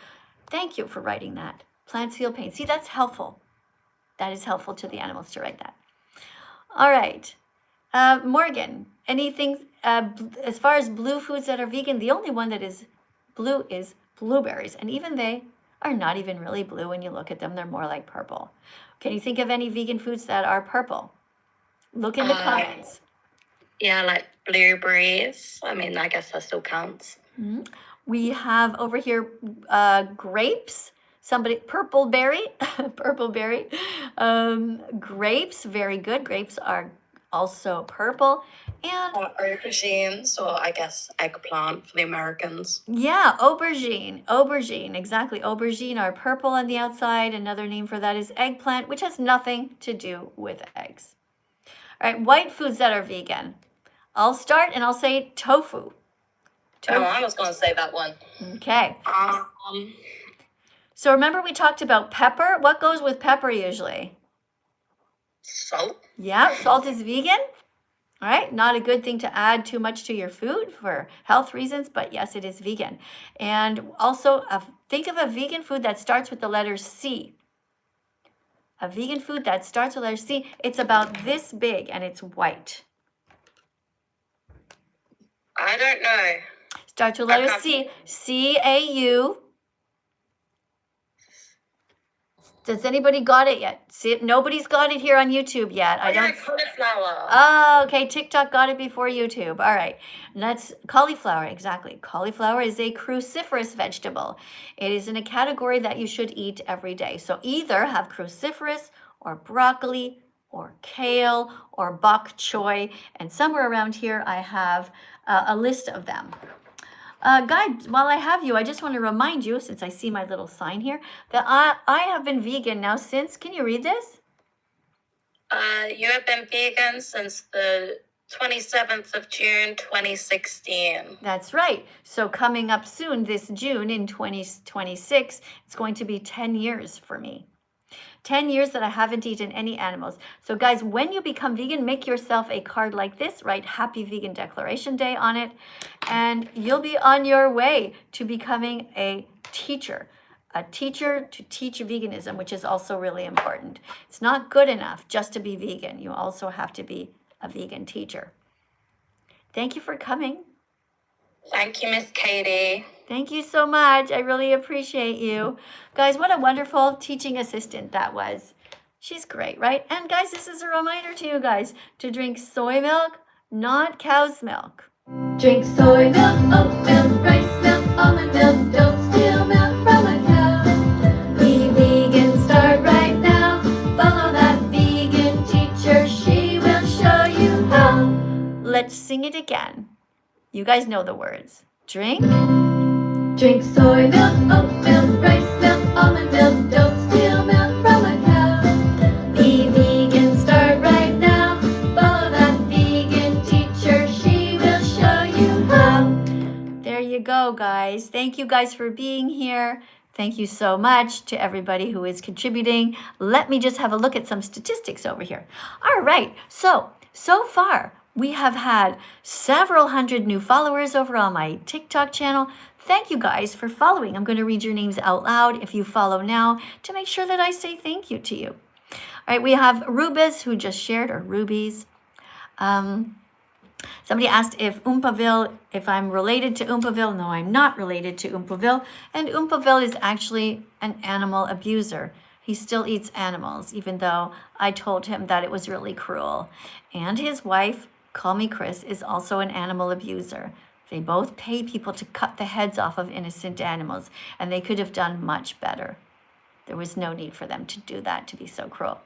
Thank you for writing that. Plants feel pain. See, that's helpful. That is helpful to the animals to write that. All right. Morgan, anything as far as blue foods that are vegan, the only one that is blue is blueberries. And even they are not even really blue when you look at them. They're more like purple. Can you think of any vegan foods that are purple? Look in the comments. Yeah, like blueberries. I mean, I guess that still counts. We have over here grapes. Somebody, purple berry, purple berry. Grapes, very good. Grapes are also purple. And Aubergines, or I guess eggplant for the Americans. yeah, aubergine, exactly. Aubergine are purple on the outside. Another name for that is eggplant, which has nothing to do with eggs. All right, white foods that are vegan. I'll start and I'll say tofu. Oh, I was going to say that one. Okay. So remember we talked about pepper? What goes with pepper usually? Salt. Yeah, salt is vegan. All right, not a good thing to add too much to your food for health reasons, but yes, it is vegan. And also, think of a vegan food that starts with the letter C. A vegan food that starts with the letter C, it's about this big and it's white. I don't know. Starts with letter C. C-A-U. Does anybody got it yet? See, nobody's got it here on YouTube yet. I don't. Cauliflower. Oh, okay. TikTok got it before YouTube. All right. That's cauliflower. Exactly. Cauliflower is a cruciferous vegetable. It is in a category that you should eat every day. So either have cruciferous or broccoli or kale or bok choy. And somewhere around here, I have a list of them. Guys, while I have you, I just want to remind you, since I see my little sign here, that I have been vegan now since, can you read this? You have been vegan since the 27th of June, 2016. That's right. So coming up soon, this June in 2026, it's going to be 10 years for me. 10 years that I haven't eaten any animals. So guys, when you become vegan, make yourself a card like this, write Happy Vegan Declaration Day on it, and you'll be on your way to becoming a teacher to teach veganism, which is also really important. It's not good enough just to be vegan. You also have to be a vegan teacher. Thank you for coming. Thank you, Miss Katie. Thank you so much. I really appreciate you. Guys, what a wonderful teaching assistant that was. She's great, right? And guys, this is a reminder to you guys to drink soy milk, not cow's milk. Drink soy milk, oat milk, rice milk, almond milk. Don't steal milk from a cow. Be vegan, start right now. Follow that vegan teacher. She will show you how. Let's sing it again. You guys know the words. Drink soy milk, oat milk, rice milk, almond milk. Don't steal milk from a cow. Be vegan, start right now. Follow that vegan teacher. She will show you how. There you go, guys. Thank you guys for being here. Thank you so much to everybody who is contributing. Let me just have a look at some statistics over here. All right, so far, we have had several hundred new followers over on my TikTok channel. Thank you guys for following. I'm going to read your names out loud if you follow now to make sure that I say thank you to you. All right, we have Rubis who just shared, or Rubies. Somebody asked if I'm related to Oompaville. No, I'm not related to Oompaville. And Oompaville is actually an animal abuser. He still eats animals, even though I told him that it was really cruel. And his wife, Call Me Chris, is also an animal abuser. They both pay people to cut the heads off of innocent animals, and they could have done much better. There was no need for them to do that, to be so cruel.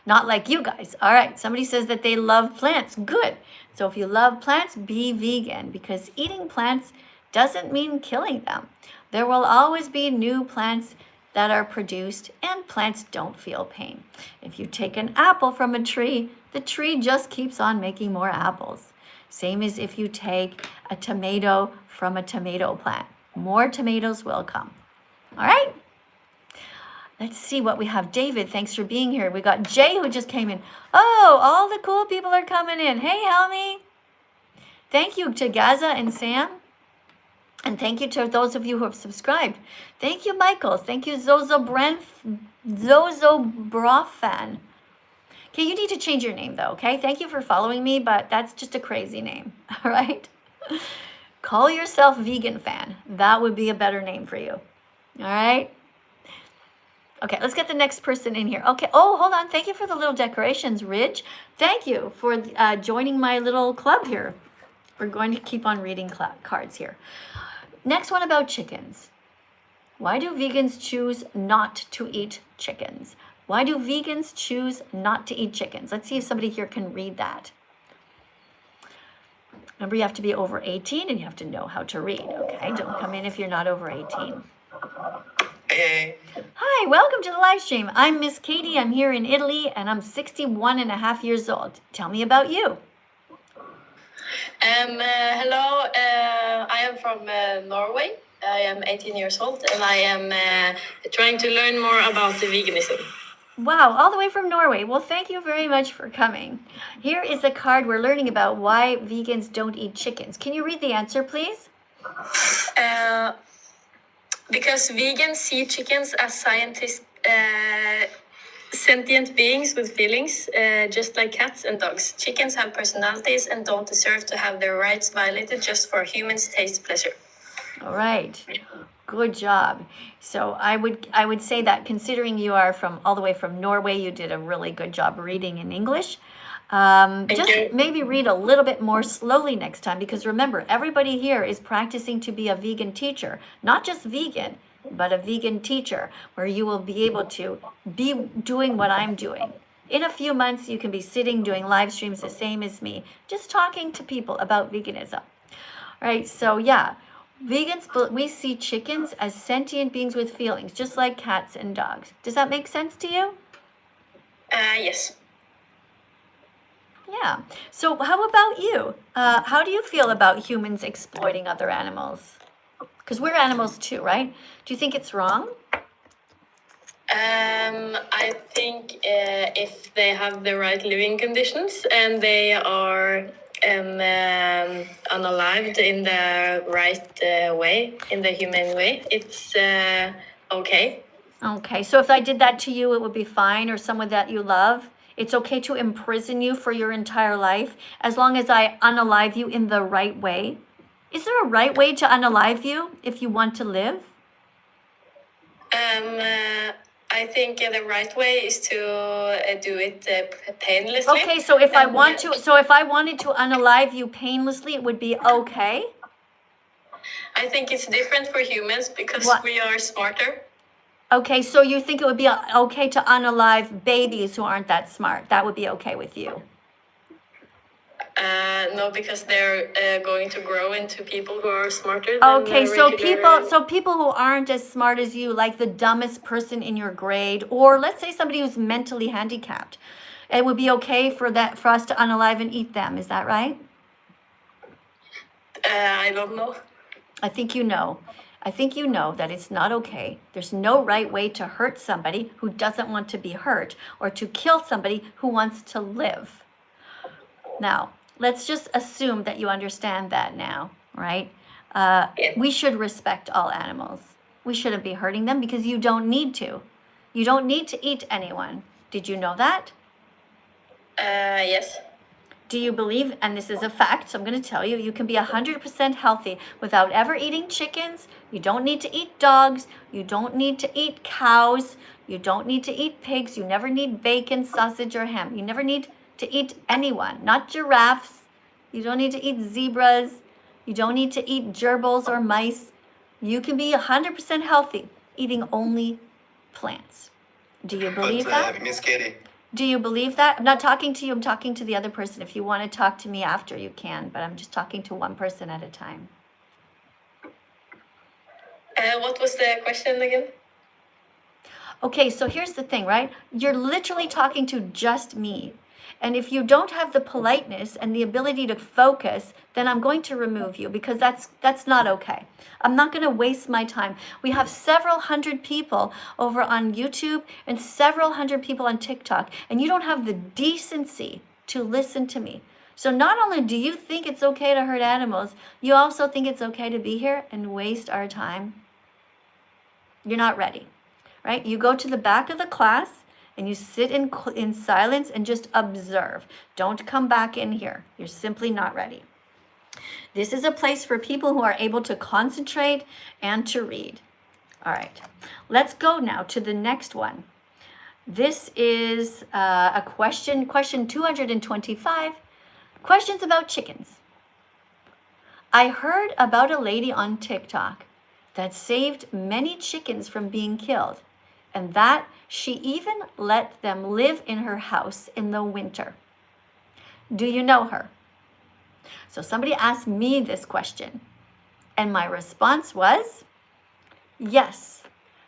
Not like you guys. All right, somebody says that they love plants. Good. So if you love plants, be vegan, because eating plants doesn't mean killing them. There will always be new plants that are produced, and plants don't feel pain. If you take an apple from a tree, the tree just keeps on making more apples. Same as if you take a tomato from a tomato plant. More tomatoes will come. All right? Let's see what we have. David, thanks for being here. We got Jay who just came in. Oh, all the cool people are coming in. Hey, Helmi. Thank you to Gaza and Sam. And thank you to those of you who have subscribed. Thank you, Michael. Thank you, Zozo Brofan. Okay, you need to change your name though, okay? Thank you for following me, but that's just a crazy name, all right? Call yourself Vegan Fan. That would be a better name for you, all right? Okay, let's get the next person in here. Okay, oh, hold on. Thank you for the little decorations, Ridge. Thank you for joining my little club here. We're going to keep on reading cards here. Next one about chickens. Why do vegans choose not to eat chickens? Why do vegans choose not to eat chickens? Let's see if somebody here can read that. Remember, you have to be over 18 and you have to know how to read, okay? Don't come in if you're not over 18. Hey. Hi, welcome to the live stream. I'm Miss Katie. I'm here in Italy and I'm 61 and a half years old. Tell me about you. Hello, I am from Norway. I am 18 years old and I am trying to learn more about the veganism. Wow, all the way from Norway. Well, thank you very much for coming. Here is a card we're learning about why vegans don't eat chickens. Can you read the answer, please? Because vegans see chickens as sentient beings with feelings, just like cats and dogs. Chickens have personalities and don't deserve to have their rights violated just for humans' taste pleasure. All right. Good job. So I would say that considering you are from all the way from Norway, you did a really good job reading in English. Just maybe read a little bit more slowly next time, because remember, everybody here is practicing to be a vegan teacher, not just vegan, but a vegan teacher, where you will be able to be doing what I'm doing. In a few months, you can be sitting doing live streams the same as me, just talking to people about veganism. All right, so yeah. Vegans, we see chickens as sentient beings with feelings, just like cats and dogs. Does that make sense to you? Yes. Yeah. So how about you? How do you feel about humans exploiting other animals? Because we're animals too, right? Do you think it's wrong? I think if they have the right living conditions and they are unalived in the right way, in the humane way, it's okay. Okay, so if I did that to you, it would be fine, or someone that you love? It's okay to imprison you for your entire life as long as I unalive you in the right way? Is there a right way to unalive you if you want to live? I think the right way is to do it painlessly. Okay, so if I wanted to unalive you painlessly, it would be okay? I think it's different for humans because we are smarter. Okay, so you think it would be okay to unalive babies who aren't that smart? That would be okay with you? No, because they're going to grow into people who are smarter than Okay, so people who aren't as smart as you, like the dumbest person in your grade, or let's say somebody who's mentally handicapped, it would be okay for us to unalive and eat them. Is that right? I don't know. I think you know. I think you know that it's not okay. There's no right way to hurt somebody who doesn't want to be hurt, or to kill somebody who wants to live. Now, let's just assume that you understand that now, right? We should respect all animals. We shouldn't be hurting them because you don't need to. You don't need to eat anyone. Did you know that? Yes. Do you believe, and this is a fact, so I'm going to tell you, you can be 100% healthy without ever eating chickens. You don't need to eat dogs. You don't need to eat cows. You don't need to eat pigs. You never need bacon, sausage, or ham. You never need to eat anyone, not giraffes. You don't need to eat zebras. You don't need to eat gerbils or mice. You can be 100% healthy eating only plants. Do you believe that? Miss Katie. Do you believe that? I'm not talking to you, I'm talking to the other person. If you want to talk to me after, you can, but I'm just talking to one person at a time. What was the question again? Okay, so here's the thing, right? You're literally talking to just me. And if you don't have the politeness and the ability to focus, then I'm going to remove you, because that's not okay. I'm not going to waste my time. We have several hundred people over on YouTube and several hundred people on TikTok, and you don't have the decency to listen to me. So not only do you think it's okay to hurt animals, you also think it's okay to be here and waste our time. You're not ready, right? You go to the back of the class and you sit in silence and just observe. Don't come back in here. You're simply not ready. This is a place for people who are able to concentrate and to read. All right, let's go now to the next one. This is a question 225, questions about chickens. I heard about a lady on TikTok that saved many chickens from being killed, and that she even let them live in her house in the winter. Do you know her? So somebody asked me this question, and my response was, yes,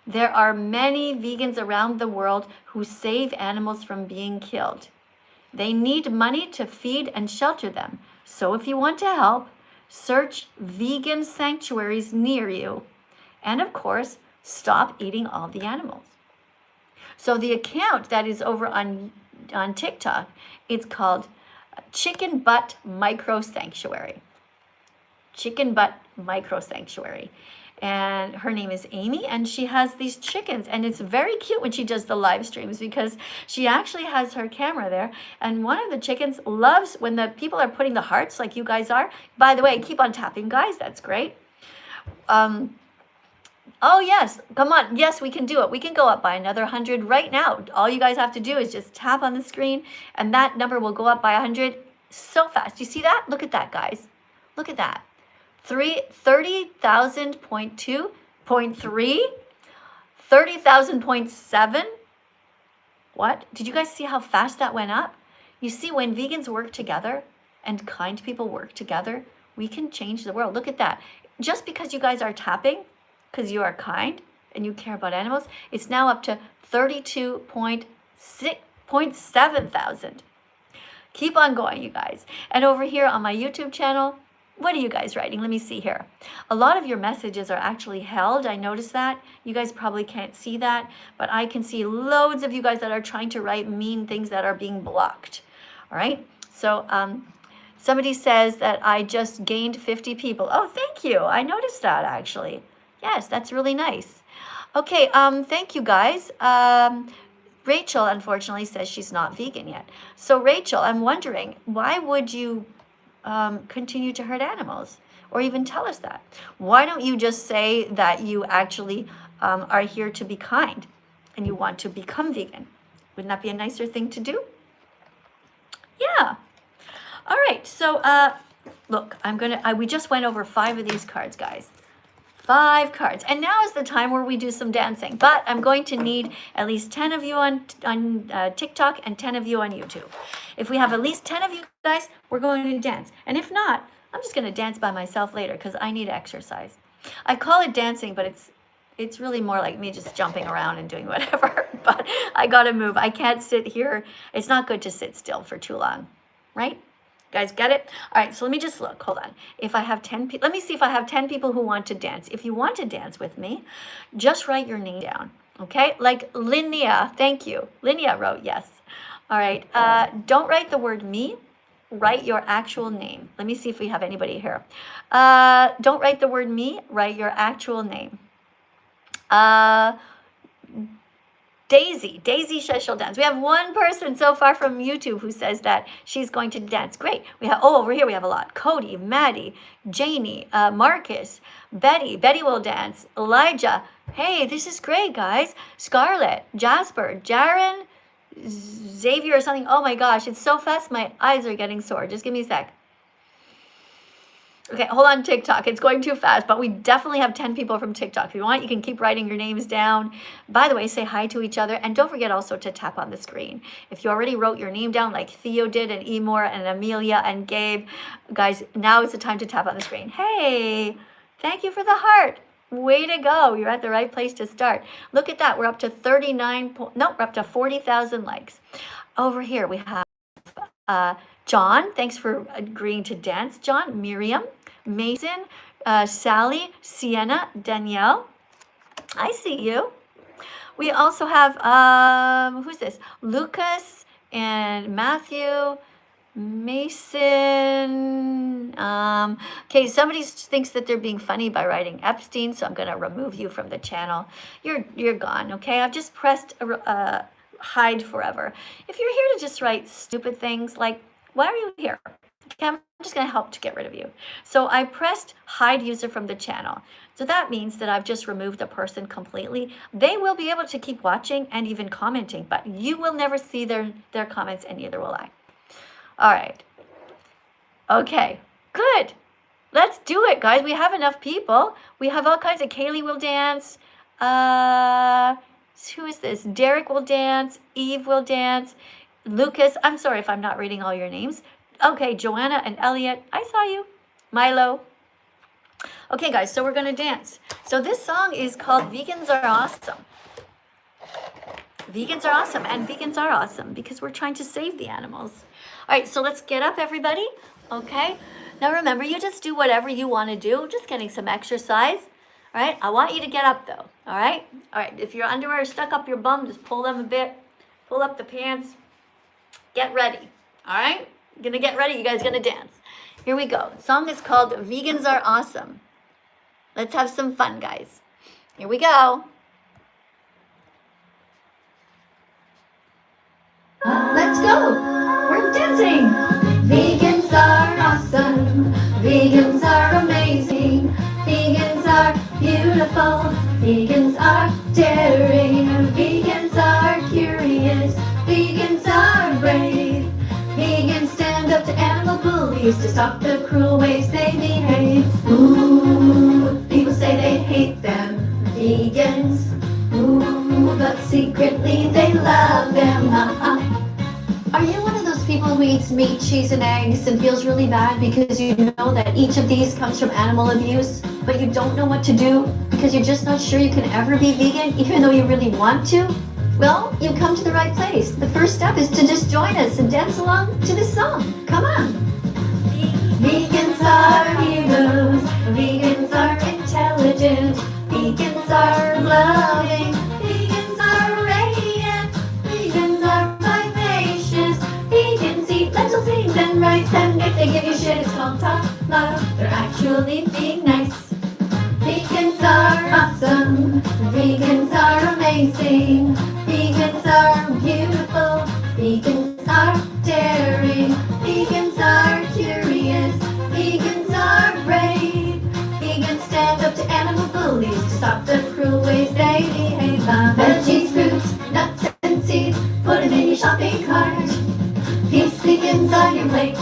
there are many vegans around the world who save animals from being killed. They need money to feed and shelter them. So if you want to help, search vegan sanctuaries near you. And of course, stop eating all the animals. So the account that is over on TikTok, it's called Chicken Butt Micro Sanctuary. Chicken Butt Micro Sanctuary. And her name is Amy, and she has these chickens, and it's very cute when she does the live streams because she actually has her camera there, and one of the chickens loves when the people are putting the hearts like you guys are. By the way, keep on tapping, guys. That's great. Oh, yes. Come on. Yes, we can do it. We can go up by another 100 right now. All you guys have to do is just tap on the screen, and that number will go up by 100 so fast. You see that? Look at that, guys. Look at that. 30,000.2, 0.3, 30,000.7. What? Did you guys see how fast that went up? You see, when vegans work together and kind people work together, we can change the world. Look at that. Just because you guys are tapping, because you are kind and you care about animals, it's now up to 32.7 thousand. Keep on going, you guys. And over here on my YouTube channel, what are you guys writing? Let me see here. A lot of your messages are actually held. I noticed that. You guys probably can't see that, but I can see loads of you guys that are trying to write mean things that are being blocked. All right. So somebody says that I just gained 50 people. Oh, thank you. I noticed that actually. Yes, that's really nice. Okay. Thank you guys. Rachel, unfortunately, says she's not vegan yet. So Rachel, I'm wondering, why would you continue to hurt animals, or even tell us that? Why don't you just say that you actually are here to be kind and you want to become vegan? Wouldn't that be a nicer thing to do? Yeah. All right. So look, we just went over 5 of these cards, guys. 5 cards. And now is the time where we do some dancing. But I'm going to need at least 10 of you on TikTok and 10 of you on YouTube. If we have at least 10 of you guys, we're going to dance. And if not, I'm just going to dance by myself later because I need exercise. I call it dancing, but it's really more like me just jumping around and doing whatever. But I got to move. I can't sit here. It's not good to sit still for too long, right? Guys, get it? All right, so let me just look. Hold on. If I have 10 people, let me see if I have 10 people who want to dance. If you want to dance with me, just write your name down, okay? Like Linnea, thank you. Linnea wrote yes. All right, don't write the word me. Write your actual name. Let me see if we have anybody here. Don't write the word me. Write your actual name. Daisy says she'll dance. We have one person so far from YouTube who says that she's going to dance. Great. We have, over here we have a lot. Cody, Maddie, Janie, Marcus, Betty will dance. Elijah. Hey, this is great, guys. Scarlett, Jasper, Jaren, Xavier or something. Oh my gosh, it's so fast. My eyes are getting sore. Just give me a sec. Okay, hold on, TikTok. It's going too fast, but we definitely have 10 people from TikTok. If you want, you can keep writing your names down. By the way, say hi to each other, and don't forget also to tap on the screen. If you already wrote your name down like Theo did, and Emor, and Amelia, and Gabe, guys, now is the time to tap on the screen. Hey, thank you for the heart. Way to go. You're at the right place to start. Look at that. We're up to 40,000 likes. Over here, we have John, thanks for agreeing to dance. John, Miriam, Mason, Sally, Sienna, Danielle. I see you. We also have, who's this? Lucas and Matthew, Mason. Okay, somebody thinks that they're being funny by writing Epstein, so I'm going to remove you from the channel. You're gone, okay? I've just pressed hide forever. If you're here to just write stupid things, like, why are you here? Okay, I'm just going to help to get rid of you. So I pressed hide user from the channel. So that means that I've just removed the person completely. They will be able to keep watching and even commenting, but you will never see their comments, and neither will I. All right. Okay, good. Let's do it, guys. We have enough people. We have all kinds of Kaylee will dance. Who is this? Derek will dance. Eve will dance. Lucas, I'm sorry if I'm not reading all your names. Okay, Joanna and Elliot, I saw you. Milo. Okay, guys, so we're going to dance. So this song is called Vegans Are Awesome. Vegans are awesome, and vegans are awesome because we're trying to save the animals. All right, so let's get up, everybody. Okay. Now remember, you just do whatever you want to do, just getting some exercise. All right, I want you to get up though. All right. If your underwear is stuck up your bum, just pull them a bit. Pull up the pants. Get ready. All right. You're gonna get ready. You guys gonna dance. Here we go. The song is called Vegans Are Awesome. Let's have some fun, guys. Here we go. Let's go. We're dancing. Vegans are awesome. Vegans are amazing. Vegans are beautiful. Vegans are daring. Vegans are curious. Vegans are brave. Vegans stand up to animal bullies to stop the cruel ways they behave. Ooh, people say they hate them, vegans. Ooh, but secretly they love them. Are you one of those people who eats meat, cheese, and eggs and feels really bad because you know that each of these comes from animal abuse, but you don't know what to do because you're just not sure you can ever be vegan even though you really want to? Well, you come to the right place. The first step is to just join us and dance along to this song. Come on. Vegans are heroes. Vegans are intelligent. Vegans are loving. Vegans are radiant. Vegans are vivacious. Vegans eat lentils, beans, and rice. And if they give you shit, it's called tough love. They're actually being nice. Vegans are awesome. Vegans are amazing. Vegans are beautiful. Vegans are daring. Vegans are curious. Vegans are brave. Vegans stand up to animal bullies to stop the cruel ways they behave. Veggies, fruits, nuts, and seeds, put them in your shopping cart. Feast vegans on your plate,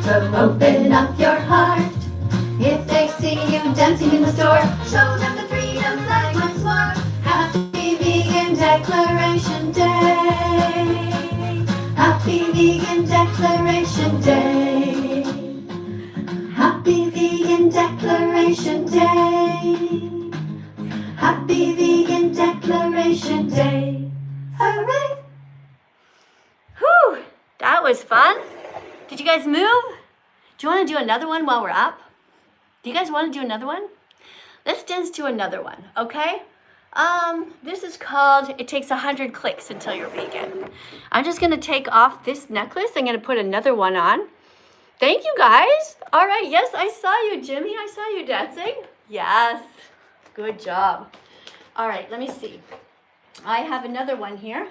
so open up your heart. If they see you dancing in the store, show them the freedom flag once more. Happy Vegan Declaration Day. Happy Vegan Declaration Day. Happy Vegan Declaration Day. Happy Vegan Declaration Day. Hooray! Whew, that was fun. Did you guys move? Do you want to do another one while we're up? Do you guys want to do another one? Let's dance to another one, okay? This is called, it takes 100 clicks until you're vegan. I'm just gonna take off this necklace. I'm gonna put another one on. Thank you guys. All right, yes, I saw you, Jimmy. I saw you dancing. Yes, good job. All right, let me see. I have another one here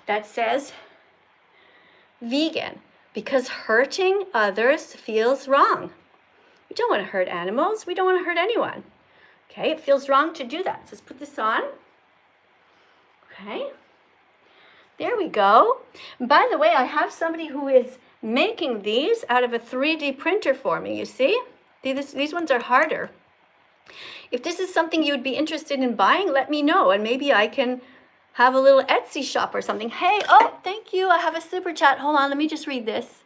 that says, vegan, because hurting others feels wrong. We don't want to hurt animals. We don't want to hurt anyone. Okay, it feels wrong to do that. So let's put this on. Okay, there we go. By the way, I have somebody who is making these out of a 3D printer for me, you see? These ones are harder. If this is something you would be interested in buying, let me know, and maybe I can have a little Etsy shop or something. Hey, oh, thank you. I have a super chat. Hold on, let me just read this.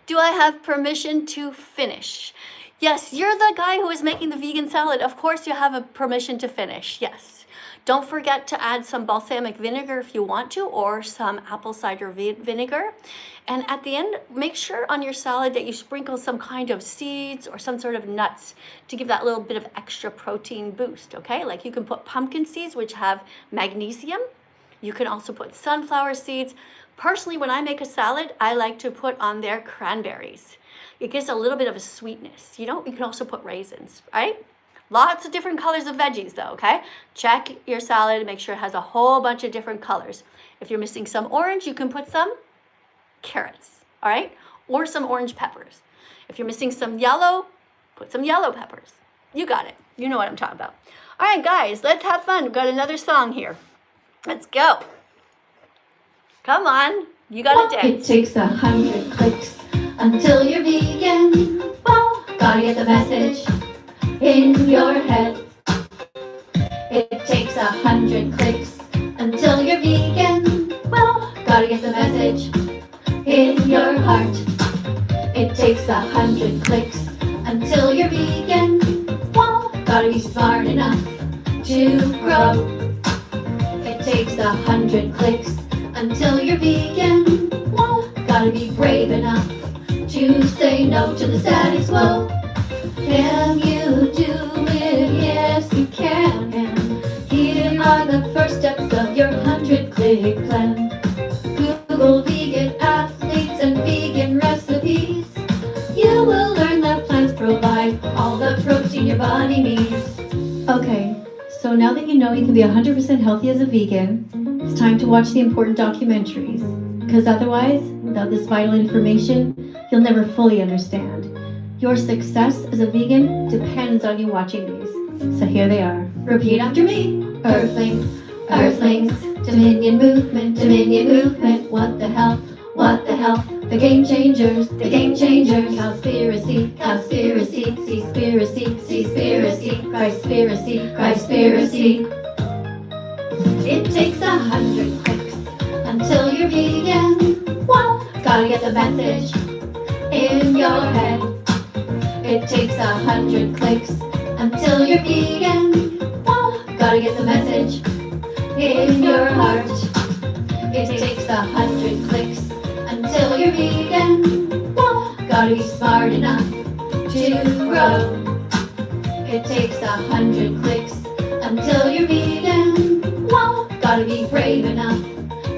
Do I have permission to finish? Yes, you're the guy who is making the vegan salad. Of course you have a permission to finish, yes. Don't forget to add some balsamic vinegar if you want to, or some apple cider vinegar. And at the end, make sure on your salad that you sprinkle some kind of seeds or some sort of nuts to give that little bit of extra protein boost, okay? Like you can put pumpkin seeds, which have magnesium. You can also put sunflower seeds. Personally, when I make a salad, I like to put on there cranberries. It gives a little bit of a sweetness. You know, you can also put raisins, right? Lots of different colors of veggies though, okay? Check your salad and make sure it has a whole bunch of different colors. If you're missing some orange, you can put some carrots, all right? Or some orange peppers. If you're missing some yellow, put some yellow peppers. You got it. You know what I'm talking about. All right, guys, let's have fun. We've got another song here. Let's go. Come on. You got to dance. It takes 100 clicks until you're vegan. Well, gotta get the message in your head. It takes 100 clicks until you're vegan. Well, gotta get the message in your heart. It takes 100 clicks until you're vegan. Well, gotta be smart enough to grow. It takes 100 clicks until you're vegan. Well, gotta be brave enough to say no to the status quo. Can you do it? Yes, you can. Here are the first steps of your 100-click plan. Google vegan athletes and vegan recipes. You will learn that plants provide all the protein your body needs. Okay, so now that you know you can be 100% healthy as a vegan, it's time to watch the important documentaries. Because otherwise, without this vital information, you'll never fully understand. Your success as a vegan depends on you watching these. So here they are. Repeat after me. Earthlings, Earthlings, Dominion movement, what the hell, the game changers, Cowspiracy, Christspiracy. It takes 100 clicks until you're vegan. Well, gotta get the message in your head. It takes 100 clicks until you're vegan. Well, gotta get the message in your heart. It takes 100 clicks until you're vegan. Well, gotta be smart enough to grow. It takes 100 clicks until you're vegan. Well, gotta be brave enough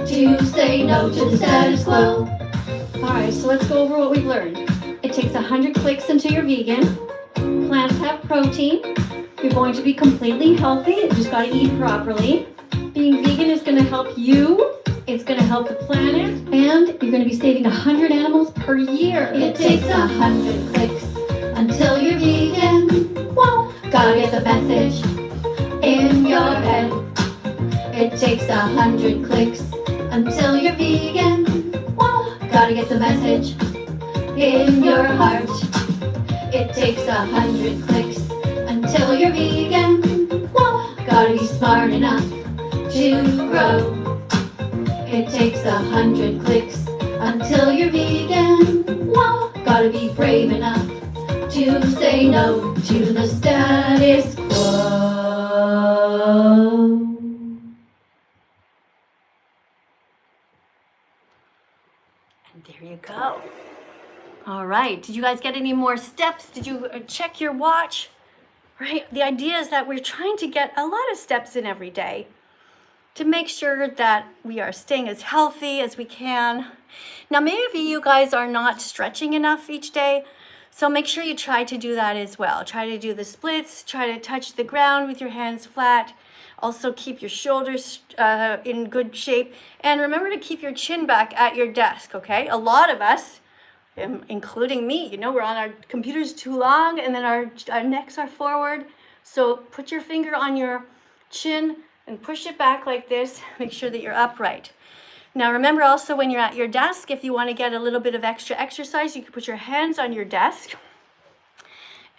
to say no to the status quo. Alright, so let's go over what we've learned. It takes 100 clicks until you're vegan. Plants have protein. You're going to be completely healthy. You just gotta eat properly. Being vegan is gonna help you. It's gonna help the planet. And you're gonna be saving 100 animals per year. It takes 100 clicks until you're vegan. Well, gotta get the message in your head. It takes 100 clicks until you're vegan. Well, gotta get the message in your heart. It takes 100 clicks until you're vegan. Well, gotta be smart enough to grow. It takes 100 clicks until you're vegan. Well, gotta be brave enough to say no to the status quo. And there you go. All right, did you guys get any more steps? Did you check your watch? Right, the idea is that we're trying to get a lot of steps in every day to make sure that we are staying as healthy as we can. Now, maybe you guys are not stretching enough each day, so make sure you try to do that as well. Try to do the splits, try to touch the ground with your hands flat. Also keep your shoulders in good shape. And remember to keep your chin back at your desk, okay? A lot of us, including me, you know, we're on our computers too long and then our necks are forward. So put your finger on your chin and push it back like this. Make sure that you're upright. Now remember also when you're at your desk, if you want to get a little bit of extra exercise, you can put your hands on your desk.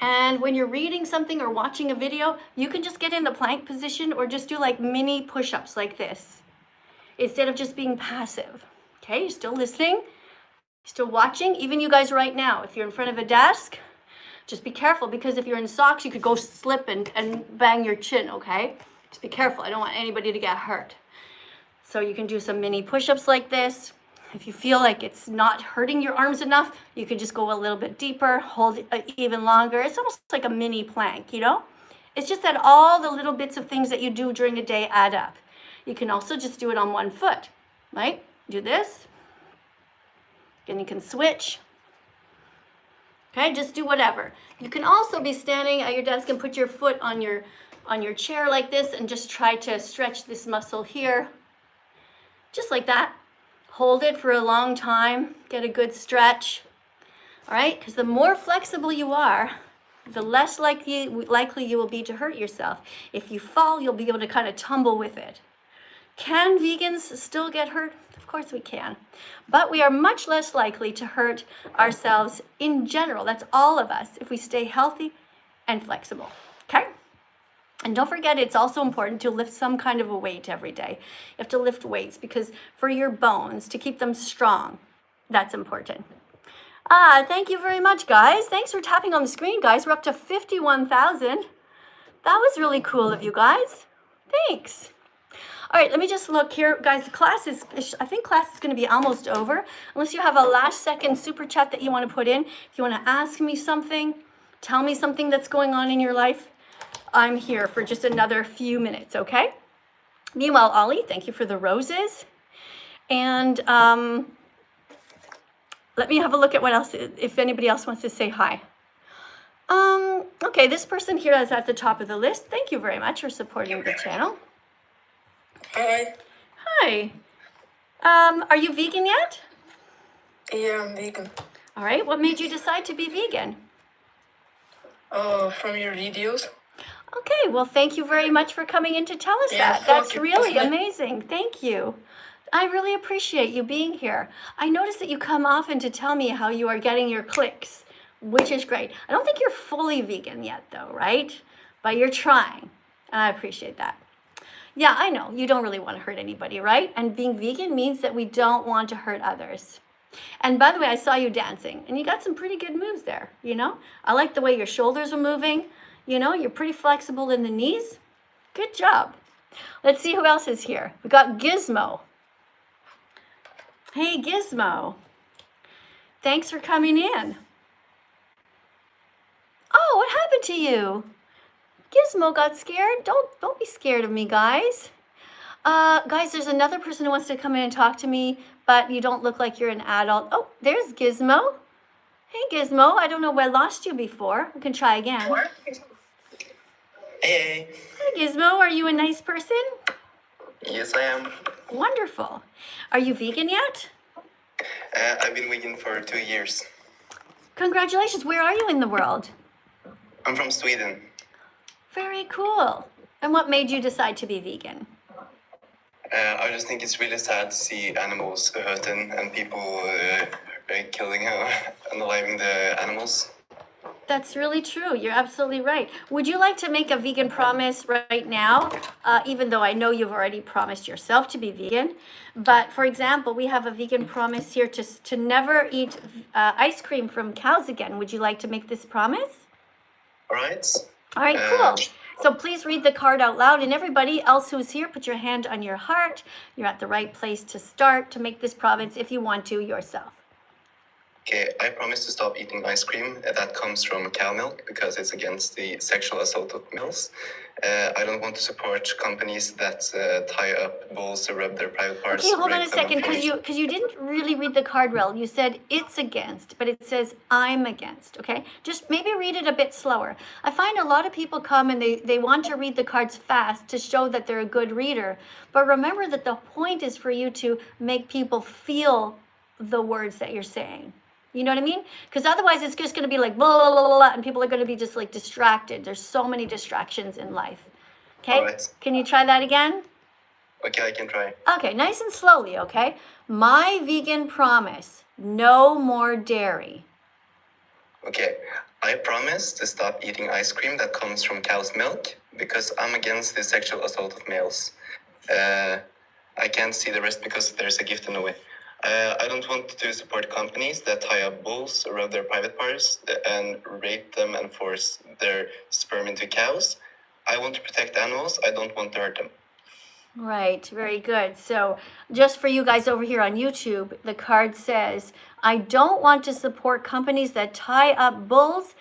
And when you're reading something or watching a video, you can just get in the plank position or just do like mini push-ups like this, instead of just being passive. Okay, you're still listening, still watching. Even you guys right now, if you're in front of a desk, just be careful, because if you're in socks, you could go slip and bang your chin, okay? Just be careful, I don't want anybody to get hurt. So you can do some mini push-ups like this. If you feel like it's not hurting your arms enough, you could just go a little bit deeper, hold it even longer. It's almost like a mini plank, you know? It's just that all the little bits of things that you do during a day add up. You can also just do it on one foot, right? Do this, and you can switch. Okay, just do whatever. You can also be standing at your desk and put your foot on your chair like this and just try to stretch this muscle here. Just like that. Hold it for a long time. Get a good stretch. All right, because the more flexible you are, the less likely you will be to hurt yourself. If you fall, you'll be able to kind of tumble with it. Can vegans still get hurt? Of course we can. But we are much less likely to hurt ourselves in general. That's all of us if we stay healthy and flexible. Okay? And don't forget, it's also important to lift some kind of a weight every day. You have to lift weights because for your bones, to keep them strong, that's important. Thank you very much, guys. Thanks for tapping on the screen, guys. We're up to 51,000. That was really cool of you guys. Thanks. All right, let me just look here. Guys, I think class is going to be almost over. Unless you have a last second super chat that you want to put in. If you want to ask me something, tell me something that's going on in your life, I'm here for just another few minutes, okay? Meanwhile, Ollie, thank you for the roses. And let me have a look at what else, if anybody else wants to say hi. Okay, this person here is at the top of the list. Thank you very much for supporting the channel. Hi. Hi. Are you vegan yet? Yeah, I'm vegan. All right, what made you decide to be vegan? From your videos. Okay, well, thank you very much for coming in to tell us Yeah, that. That's thank you. really amazing. Thank you. I really appreciate you being here. I noticed that you come often to tell me how you are getting your clicks, which is great. I don't think you're fully vegan yet, though, right? But you're trying, and I appreciate that. Yeah, I know, you don't really want to hurt anybody, right? And being vegan means that we don't want to hurt others. And by the way, I saw you dancing, and you got some pretty good moves there, you know? I like the way your shoulders are moving. You know, you're pretty flexible in the knees. Good job. Let's see who else is here. We got Gizmo. Hey, Gizmo. Thanks for coming in. Oh, what happened to you? Gizmo got scared. Don't be scared of me, guys. Guys, there's another person who wants to come in and talk to me, but you don't look like you're an adult. Oh, there's Gizmo. Hey, Gizmo. I don't know where I lost you before. We can try again. Hey. Hi, Gizmo. Are you a nice person? Yes, I am. Wonderful. Are you vegan yet? I've been vegan for 2 years. Congratulations. Where are you in the world? I'm from Sweden. Very cool. And what made you decide to be vegan? I just think it's really sad to see animals hurting and people killing and unaliving the animals. That's really true. You're absolutely right. Would you like to make a vegan promise right now? Even though I know you've already promised yourself to be vegan. But for example, we have a vegan promise here to never eat ice cream from cows again. Would you like to make this promise? All right. All right, cool. So please read the card out loud. And everybody else who's here, put your hand on your heart. You're at the right place to start to make this promise if you want to yourself. Okay, I promise to stop eating ice cream that comes from cow milk because it's against the sexual assault of males. I don't want to support companies that tie up bulls or rub their private parts. Okay, hold on a second, because you didn't really read the card well. You said it's against, but it says I'm against, okay? Just maybe read it a bit slower. I find a lot of people come and they want to read the cards fast to show that they're a good reader. But remember that the point is for you to make people feel the words that you're saying. You know what I mean? Because otherwise it's just going to be like blah, blah, blah, blah, and people are going to be just like distracted. There's so many distractions in life. Okay? Right. Can you try that again? Okay, I can try. Okay, nice and slowly, okay? My vegan promise, no more dairy. Okay, I promise to stop eating ice cream that comes from cow's milk because I'm against the sexual assault of males. I can't see the rest because there's a gift in the way. I don't want to support companies that tie up bulls, rub their private parts, and rape them and force their sperm into cows. I want to protect animals. I don't want to hurt them. Right, very good. So just for you guys over here on YouTube, the card says, I don't want to support companies that tie up bulls,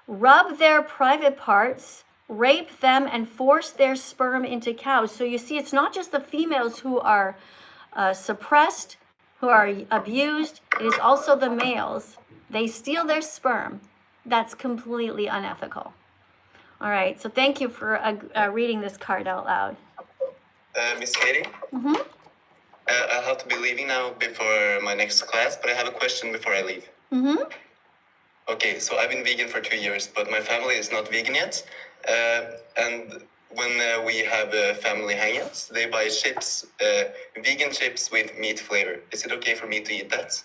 rub their private parts, rape them, and force their sperm into cows. So you see, it's not just the females who are suppressed, who are abused. It is also the males They steal their sperm. That's completely unethical. All right, so thank you for reading this card out loud. Miss Katie? Mm-hmm. I'll have to be leaving now before my next class, but I have a question before I leave. Mm-hmm. Okay, so I've been vegan for 2 years, but my family is not vegan yet. And when we have family hangouts, they buy chips, vegan chips with meat flavor. Is it okay for me to eat that?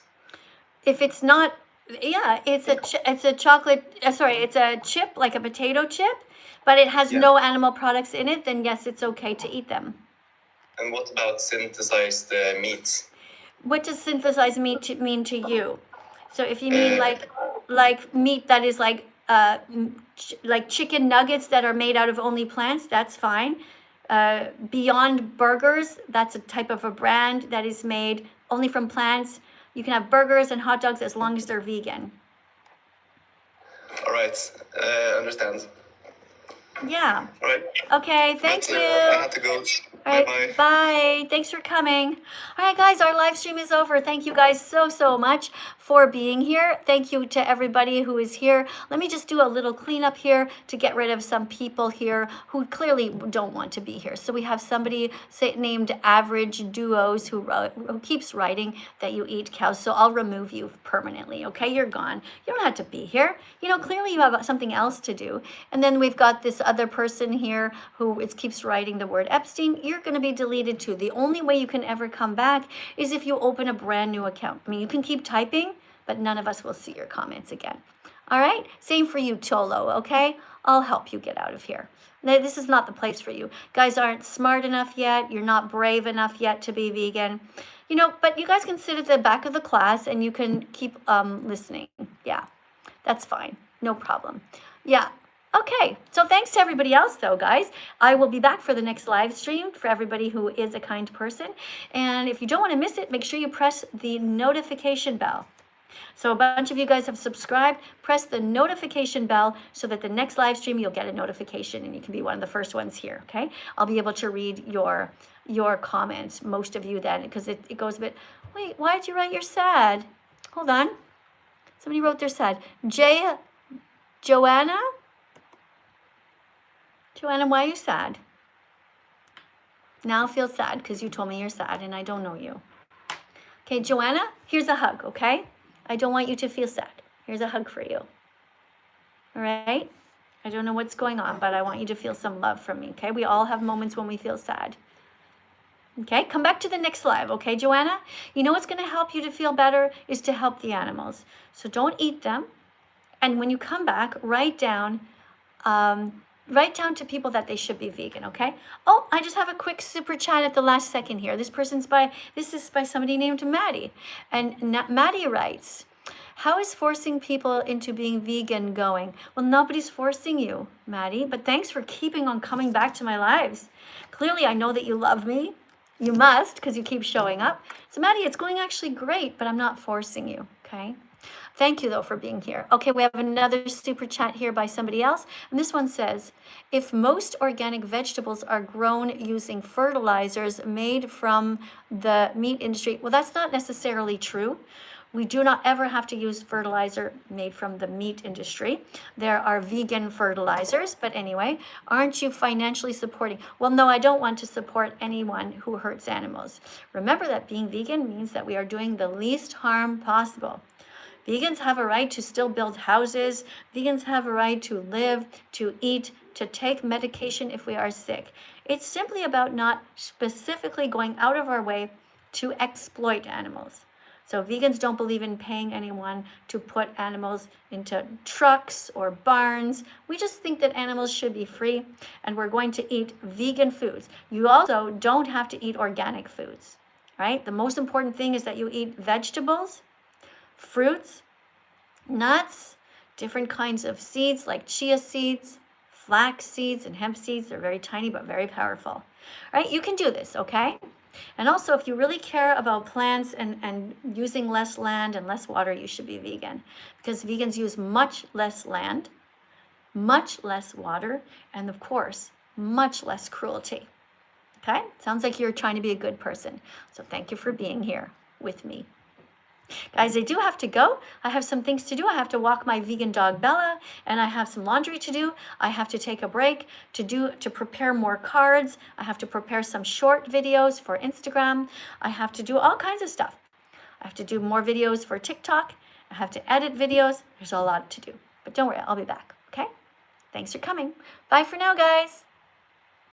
If it's not, yeah, it's a chocolate. Sorry, it's a chip, like a potato chip, but it has no animal products in it. Then yes, it's okay to eat them. And what about synthesized meats? What does synthesized meat mean to you? So if you mean like meat that is like chicken nuggets that are made out of only plants, that's fine. Beyond Burgers, that's a type of a brand that is made only from plants. You can have burgers and hot dogs as long as they're vegan. All right, understand. Yeah. All right. Okay, thank you. I have to go. All right, Bye-bye. bye. Thanks for coming. All right, guys, our live stream is over. Thank you guys so much for being here. Thank you to everybody who is here. Let me just do a little cleanup here to get rid of some people here who clearly don't want to be here. So we have somebody named Average Duos who keeps writing that you eat cows. So I'll remove you permanently, okay? You're gone. You don't have to be here. You know, clearly you have something else to do. And then we've got this other person here who keeps writing the word Epstein. You're going to be deleted too. The only way you can ever come back is if you open a brand new account. I mean, you can keep typing, but none of us will see your comments again. All right? Same for you, Tolo, okay? I'll help you get out of here. No, this is not the place for you. Guys aren't smart enough yet. You're not brave enough yet to be vegan. You know, but you guys can sit at the back of the class and you can keep listening. Yeah, that's fine. No problem. Yeah. Okay, so thanks to everybody else though, guys. I will be back for the next live stream for everybody who is a kind person. And if you don't want to miss it, make sure you press the notification bell. So a bunch of you guys have subscribed. Press the notification bell so that the next live stream you'll get a notification and you can be one of the first ones here, okay? I'll be able to read your comments, most of you then, because it goes a bit, wait, why did you write you're sad? Hold on. Somebody wrote they're sad. Joanna, why are you sad? Now I feel sad because you told me you're sad and I don't know you. Okay, Joanna, here's a hug, okay? I don't want you to feel sad. Here's a hug for you. All right? I don't know what's going on, but I want you to feel some love from me, okay? We all have moments when we feel sad. Okay, come back to the next live, okay, Joanna? You know what's going to help you to feel better is to help the animals. So don't eat them. And when you come back, write down to people that they should be vegan, okay? Oh, I just have a quick super chat at the last second here. This is by somebody named Maddie. And Maddie writes, how is forcing people into being vegan going? Well, nobody's forcing you, Maddie, but thanks for keeping on coming back to my lives. Clearly, I know that you love me. You must, because you keep showing up. So Maddie, it's going actually great, but I'm not forcing you, okay? Thank you, though, for being here. Okay, we have another super chat here by somebody else. And this one says, if most organic vegetables are grown using fertilizers made from the meat industry, well, that's not necessarily true. We do not ever have to use fertilizer made from the meat industry. There are vegan fertilizers, but anyway, aren't you financially supporting? Well, no, I don't want to support anyone who hurts animals. Remember that being vegan means that we are doing the least harm possible. Vegans have a right to still build houses. Vegans have a right to live, to eat, to take medication if we are sick. It's simply about not specifically going out of our way to exploit animals. So vegans don't believe in paying anyone to put animals into trucks or barns. We just think that animals should be free, and we're going to eat vegan foods. You also don't have to eat organic foods, right? The most important thing is that you eat vegetables, fruits, nuts, different kinds of seeds like chia seeds, flax seeds, and hemp seeds. They're very tiny but very powerful. All right, you can do this, okay? And also, if you really care about plants and using less land and less water, you should be vegan, because vegans use much less land, much less water, and of course, much less cruelty. Okay? Sounds like you're trying to be a good person. So thank you for being here with me. Guys, I do have to go. I have some things to do. I have to walk my vegan dog Bella, and I have some laundry to do. I have to take a break to prepare more cards. I have to prepare some short videos for Instagram. I have to do all kinds of stuff. I have to do more videos for TikTok. I have to edit videos. There's a lot to do. But don't worry, I'll be back, okay? Thanks for coming. Bye for now, guys.